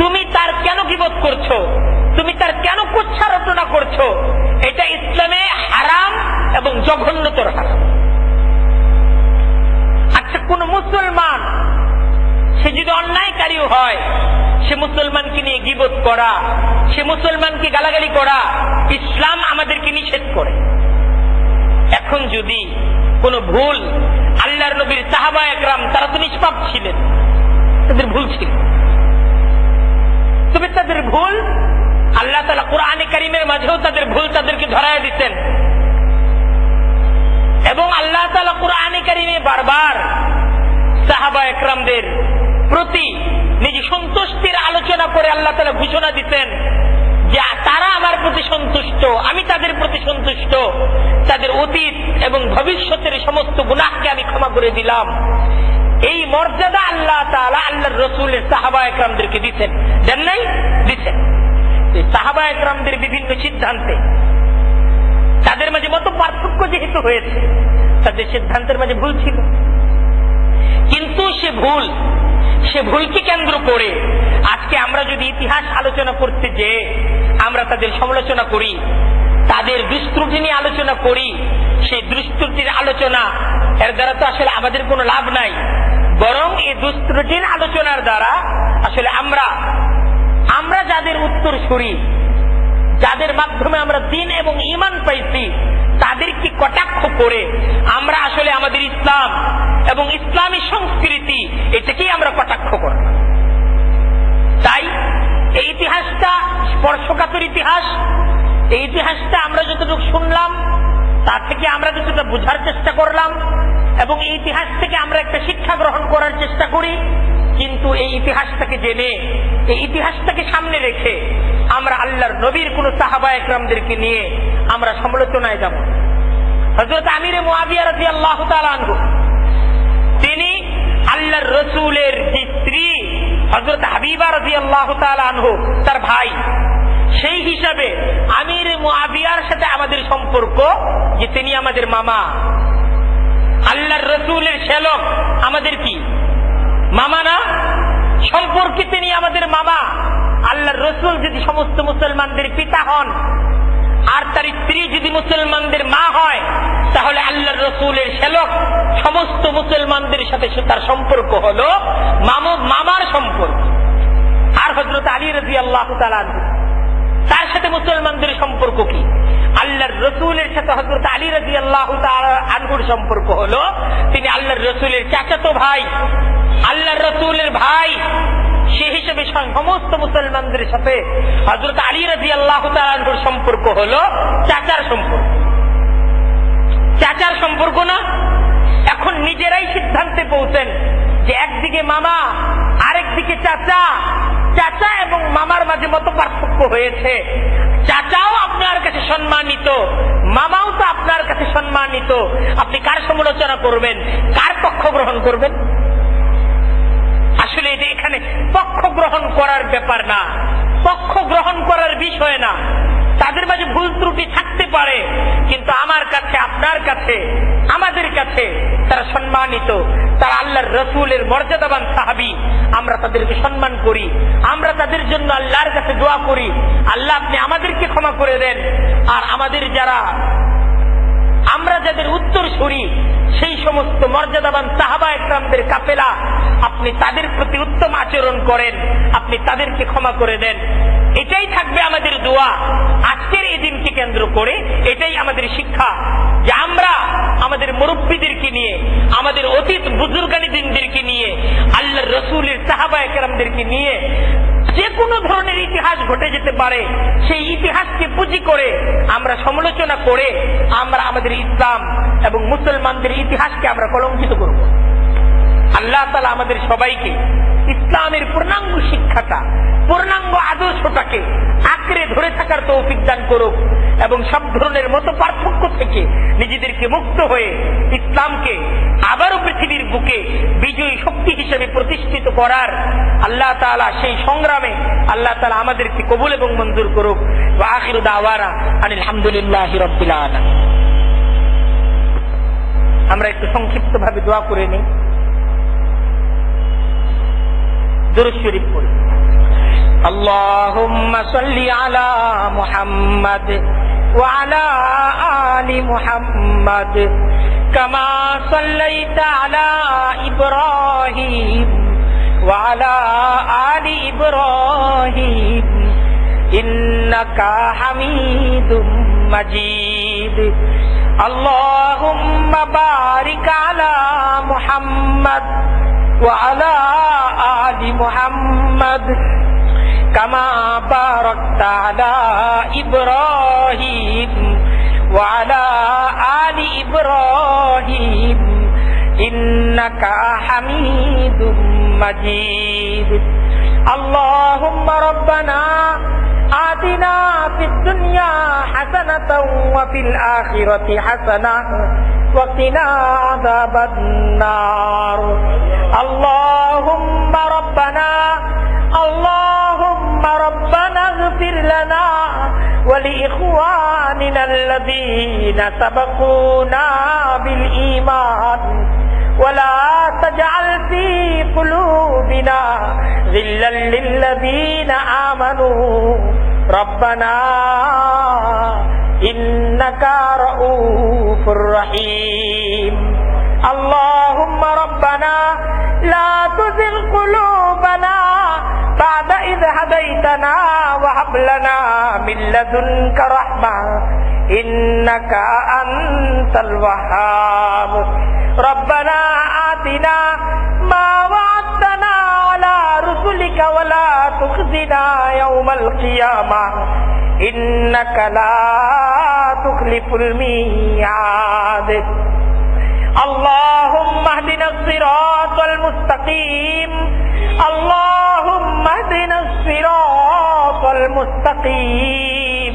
তুমি তার কেন গীবত করছো? তুমি তার কেন কুচ্ছা রচনা করছো? এটা ইসলামে হারাম এবং জঘন্যতর হারাম। আচ্ছা, কোন মুসলমান সে যদি অন্যায়কারীও হয়, সে মুসলমানকে নিয়ে গীবত করা, সে মুসলমানকে গালাগালি করা ইসলাম আমাদেরকে নিষেধ করে। এখন যদি কোন ভুল, আল্লাহর নবীর সাহাবা একরাম তারা তো নিষ্পাপ ছিলেন, তাদের ভুল ছিল, তবে তাদের ভুল আল্লাহ তাআলা কোরআনে কারীমের মাঝেও তাদের ভুল তাদেরকে ধরায় দিতেন, এবং আল্লাহ তাআলা কোরআনে কারীমে বারবার সাহাবা একরামদের প্রতি নিজে সন্তুষ্টির আলোচনা করে আল্লাহ তাআলা ঘোষণা দিতেন যে তারা আমার প্রতি সন্তুষ্ট, আমি তাদের প্রতি সন্তুষ্ট, তাদের অতীত এবং ভবিষ্যতের সমস্ত গুনাহকে আমি ক্ষমা করে দিলাম। এই মর্যাদা আল্লাহ তাআলা আল্লাহর রাসূলের সাহাবা একরামদেরকে দিতেন, দেন নাই? দিতেন। সাহাবা একরামদের বিভিন্ন সিদ্ধান্তে তাদের মাঝে মত পার্থক্য যেহেতু হয়েছে, তাদের সিদ্ধান্তের মাঝে ভুল ছিল, কিন্তু সে ভুলকে কেন্দ্র করে আজকে আমরা যদি ইতিহাস আলোচনা করতে যে আমরা তাদের সমালোচনা করি, তাদের দুষ্ত্রুটি নিয়ে আলোচনা করি, সেই দুষ্ত্রুটির আলোচনা এর দ্বারা তো আসলে আমাদের কোনো লাভ নাই, বরং এই দুষ্ত্রুটির আলোচনার দ্বারা আসলে আমরা যাদের উত্তরসূরি, যাদের মাধ্যমে আমরা দ্বীন এবং ঈমান পাইছি, তাদেরকে কটাক্ষ করে আমরা আসলে আমাদের ইসলাম এবং ইসলামী সংস্কৃতি এটাকেই আমরা কটাক্ষ করব। তাই এই ইতিহাসটা স্পর্শকাতর ইতিহাস, এই ইতিহাসটা আমরা যতটুকু শুনলাম তার থেকে আমরা যতটা বোঝার চেষ্টা করলাম, এবং এই ইতিহাস থেকে আমরা একটা শিক্ষা গ্রহণ করার চেষ্টা করি, কিন্তু এই ইতিহাসটাকে জেনে, এই ইতিহাসটাকে সামনে রেখে আমরা আল্লাহর নবীর কোন সাহাবা একরামদেরকে নিয়ে আমরা সমালোচনায় যাব। হযরত আমিরে মুআবিয়া রাদিয়াল্লাহু তাআলা আনহু, তিনি আল্লাহর রাসূলের যে স্ত্রী হযরত হাবিবা রাদিয়াল্লাহু তাআলা আনহু তার ভাই, সেই হিসাবে আমিরে মুআবিয়ার সাথে আমাদের সম্পর্ক যে তিনি আমাদের মামা, আল্লাহর রাসূলের শ্যালক আমাদের কি মামা না? সম্পর্কে তিনি আমাদের মামা। আল্লাহর রাসূল যদি সমস্ত মুসলমানদের পিতা হন আর তার স্ত্রী যদি মুসলমানদের মা হয়, তাহলে আল্লাহর রাসূলের শ্যালক সমস্ত মুসলমানদের সাথে তার সম্পর্ক হলো মামার সম্পর্ক। আর হযরত আলী রাদিয়াল্লাহু তাআলা আনহু, তার সাথে মুসলমানদের সম্পর্ক কি? আল্লাহর রাসূলের সাথে হযরত আলী রাদিয়াল্লাহু তাআলা আনহুর সম্পর্ক হলো তিনি আল্লাহর রাসূলের চাচাতো ভাই, আল্লাহর রাসূলের ভাই। সে হিসেবে সমস্ত মুসলমানদের সাথে হযরত আলী রাদিয়াল্লাহু তাআলা আনহুর সম্পর্ক হলো চাচার সম্পর্ক। চাচার সম্পর্ক না? এখন নিজেরাই সিদ্ধান্তে পৌঁছেন যে একদিকে মামা, আরেকদিকে চাচা। চাচা এবং মামার মাঝে মত পার্থক্য হয়েছে, চাচাও আপনার কাছে সম্মানিত, মামাও তো আপনার কাছে সম্মানিত। আপনি কার সমালোচনা করবেন, কার পক্ষ গ্রহণ করবেন? আসলে এটা এখানে পক্ষ গ্রহণ করার ব্যাপার না, পক্ষ গ্রহণ করার বিষয় না। তাদের মাঝে ভুল ত্রুটি থাকতে পারে, কিন্তু আমার কাছে, আপনার কাছে, আমাদের কাছে তারা সম্মানিত। তারা আল্লাহর রসুলের মর্যাদাবান সাহাবী। আমরা তাদেরকে সম্মান করি, আমরা তাদের জন্য আল্লাহর কাছে দোয়া করি, আল্লাহ আপনি আমাদেরকে ক্ষমা করে দেন। আর আমাদের যারা, আমরা যাদের উত্তরসূরি, সেই সমস্ত মর্যাদাবান সাহাবা একরামদের কাফেলা, আপনি তাদের প্রতি উত্তম আচরণ করেন, আপনি তাদেরকে ক্ষমা করে দেন। এটাই থাকবে আমাদের দোয়া। আজকের এই দিনকে কেন্দ্র করে এটাই আমাদের শিক্ষা, যে আমরা আমাদের মুরব্বীদেরকে নিয়ে, আমাদের অতীত বুজুর্গানি দিনদেরকে নিয়ে, আল্লাহর রসুলের সাহাবা একরামদেরকে নিয়ে যে কোনো ধরনের ইতিহাস ঘটে যেতে পারে, সেই ইতিহাসকে পুঁজি করে আমরা সমালোচনা করে আমরা আমাদের ইসলাম এবং মুসলমানদের ইতিহাসকে আমরা কলঙ্কিত করব। আল্লাহ তাআলা আমাদের সবাইকে ইসলামের পূর্ণাঙ্গ শিক্ষাটা, পূর্ণাঙ্গ আদর্শটাকে আঁকড়ে ধরে থাকার তৌফিক দান করুক এবং সব ধরনের মত পার্থক্য থেকে নিজেদেরকে মুক্ত হয়ে ইসলামকে আবারও পৃথিবীর বুকে বিজয়ী শক্তি হিসেবে প্রতিষ্ঠিত করার আল্লাহ তাআলা সেই সংগ্রামে আল্লাহ তাআলা আমাদেরকে কবুল এবং মঞ্জুর করুক। ওয়া আখিরু দাওয়ানা আনিল হামদুলিল্লাহি রাব্বিল আলামিন। আমরা একটু সংক্ষিপ্ত ভাবে দোয়া করে নিই, দুরূদ শরীফ পড়ি। আল্লাহুম্মা সাল্লি আলা মুহাম্মাদ ওয়া আলা আলি মুহাম্মাদ কামা সাল্লাইতা আলা ইব্রাহিম ওয়া আলা আলি ইব্রাহিম ইন্নাকা হামিদুম মাজিদ। আল্লাহুম্মা বারিক আলা মুহাম্মাদ ওয়া আলা আলি মুহাম্মাদ কামা বারাকতা আলা ইব্রাহিম ওয়া আলা আলি ইব্রাহিম ইন্নাকা হামিদুম মাজিদ। আল্লাহুম্মা রাব্বানা আতিনা ফিদ দুনিয়া হাসানাতাও ওয়া ফিল আখিরাতি হাসানাহ ওয়া কিনা আযাবান নার। আল্লাহুম্মা রাব্বানা اغفر لنا ولإخواننا الذين سبقونا بالإيمان ولا تجعل في قلوبنا غلا للذين آمنوا ربنا إنك رؤوف رحيم. اللهم ربنا لا تزغ قلوبنا بعد إذ هديتنا وهب لنا من لدنك رحمة إنك أنت الوهاب. ربنا آتنا ما وعدتنا على رسلك ولا تخزنا يوم القيامة إنك لا تخلف الميعاد. اللهم اهدنا الصراط المستقيم. اللهم اهدنا الصراط المستقيم.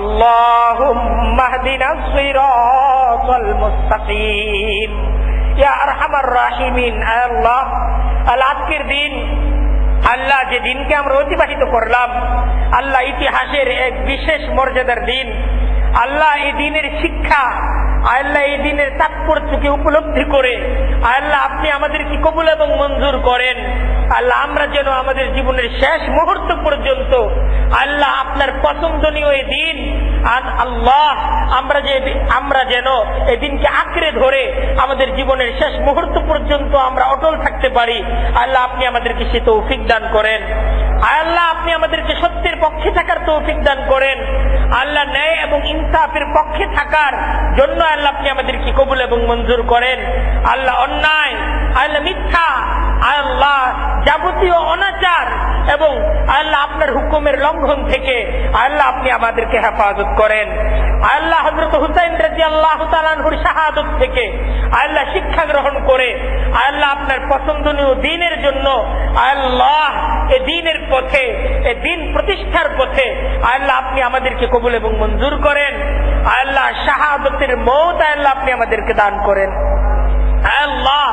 اللهم اهدنا الصراط المستقيم. يا ارحم الراحمين. আল্লাহ, আজকের দিন, আল্লাহ যে দিনকে আমরা অতিবাহিত করলাম, আল্লাহ ইতিহাসের এক বিশেষ মর্যাদার দিন। আল্লাহ এই দিনের শিক্ষা, আল্লাহ এই দিনের তাৎপর্যকে উপলব্ধি করে আল্লাহ আপনি আমাদেরকে কবুল এবং মঞ্জুর করেন। আল্লাহ আমরা যেন আমাদের জীবনের শেষ মুহূর্ত পর্যন্ত আল্লাহ আপনার পছন্দনীয় এই দিন, আল্লাহ আমরা যেন এই দিনকে আঁকড়ে ধরে আমাদের জীবনের শেষ মুহূর্ত পর্যন্ত আমরা অটল থাকতে পারি। আল্লাহ আপনি আমাদেরকে সে তৌফিক দান করেন। আল্লাহ আপনি আমাদেরকে সত্যের পক্ষে থাকার তৌফিক দান করেন। আল্লাহ ন্যায় এবং ইনসাফের পক্ষে থাকার জন্য আল্লাহ আপনি আমাদেরকে কবুল এবং মঞ্জুর করেন। আল্লাহ অন্যায়, আল্লাহ মিথ্যা, আল্লাহ যাবতীয় অনাচার এবং আল্লাহ আপনার হুকুমের লঙ্ঘন থেকে আল্লাহ আপনি আমাদেরকে হেফাজত করেন। আল্লাহ হযরত হুসাইন রাদিয়াল্লাহু তাআলা আনহুর শাহাদাত থেকে আল্লাহ শিক্ষা গ্রহণ করে আল্লাহ আপনার পছন্দনীয় দ্বীনের জন্য আল্লাহ এই দ্বীনের পথে, এই দ্বীন প্রতিষ্ঠার পথে আল্লাহ আপনি আমাদেরকে কবুল এবং মঞ্জুর করেন। আল্লাহ শাহাদাতের মওত আল্লাহ আপনি আমাদেরকে দান করেন। আল্লাহ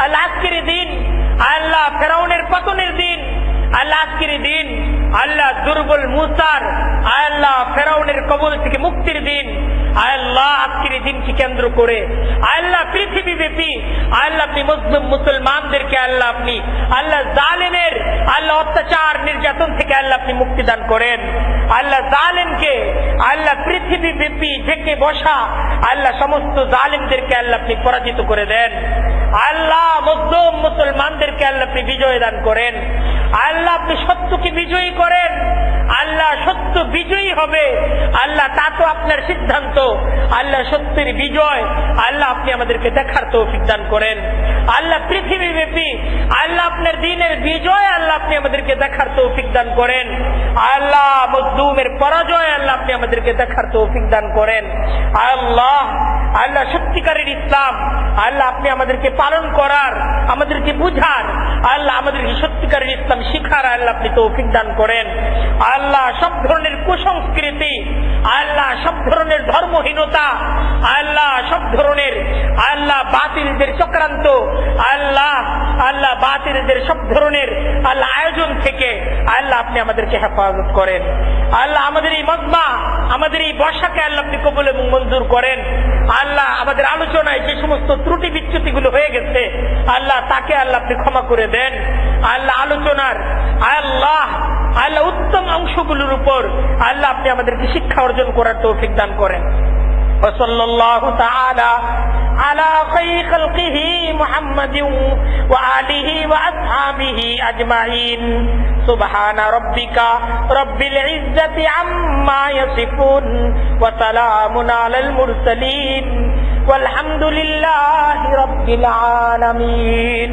আল্লাহ আজকের দিন আল্লাহ ফেরাউনের পতনের দিন, আল্লাহ আজকের দিন আল্লাহ দুর্বল মুসার আল্লাহ ফেরাউনের কবল থেকে মুক্তির দিন। আল্লাহ আজকের দিনকে কেন্দ্র করে আল্লাহ পৃথিবী ব্যাপী আল্লাহ আপনি মুসলিম মুসলমানদেরকে আল্লাহ আপনি আল্লাহ জালেমের আল্লাহ অত্যাচার নির্যাতন থেকে আল্লাহ আপনি মুক্তি দান করেন। আল্লাহ জালেমকে আল্লাহ পৃথিবী ব্যাপী ঢেকে বসা আল্লাহ সমস্ত জালেমদেরকে আল্লাহ আপনি পরাজিত করে দেন। আল্লাহ মুসলিম মুসলমানদেরকে আল্লাহ আপনি বিজয় দান করেন। আল্লাহ আপনি সত্যকে বিজয়ী করেন। আল্লাহ সত্য বিজয়ী হবে আল্লাহ তা তো আপনার সিদ্ধান্ত। আল্লাহ সত্যের বিজয় আল্লাহ আপনি আমাদেরকে দেখার তৌফিক দান করেন। আল্লাহ পৃথিবী ব্যাপী আল্লাহ আপনার দ্বীনের বিজয় আল্লাহ আপনি আমাদেরকে দেখার তৌফিক দান করেন। আল্লাহ মজলুমের পরাজয় আল্লাহ আপনি আমাদেরকে দেখার তৌফিক দান করেন। আল্লাহ আল্লাহ সত্যিকারের ইসলাম আল্লাহ আপনি আমাদেরকে পালন করার, আমাদেরকে বুঝার, আল্লাহ আমাদেরকে সত্যিকারের ইসলাম শিখার আল্লাহ আপনি তৌফিক দান করেন। আল্লাহ সব ধরনের কুসংস্কৃতি, আল্লাহ সব ধরনের ধর্মহীনতা, আল্লাহ সব ধরনের আল্লাহ বাতিলদের চক্রান্ত, আল্লাহ আল্লাহ বাতিলদের সব ধরনের আল্লাহ আয়োজন থেকে আল্লাহ আপনি আমাদেরকে হেফাজত করেন। আল্লাহ আমাদের এই মজমা, আমাদের এই বসাকে আল্লাহ আপনি কবুল এবং মঞ্জুর করেন। আল্লাহ আমাদের আলোচনায় যে সমস্ত ত্রুটি বিচ্যুতিগুলো হয়ে গেছে আল্লাহ তাকে আল্লাহ আপনি ক্ষমা করে দেন। আল্লাহ আলোচনার আল্লাহ আল্লাহ উত্তম অংশগুলোর উপর আল্লাহ আপনি আমাদেরকে শিক্ষা অর্জন করার তৌফিক দান করেন। ওয়াসাল্লাল্লাহু তাআলা আলা খায়রি খালকিহি মুহাম্মাদিন ওয়া আলিহি ওয়া আসহাবিহি আজমাইন। সুবহানা রাব্বিকা রাব্বিল ইজ্জাতি আম্মা ইয়াসিফুন ওয়া সালামুন আলাল মুরসালিন ওয়ালহামদুলিল্লাহি রাব্বিল আলামিন।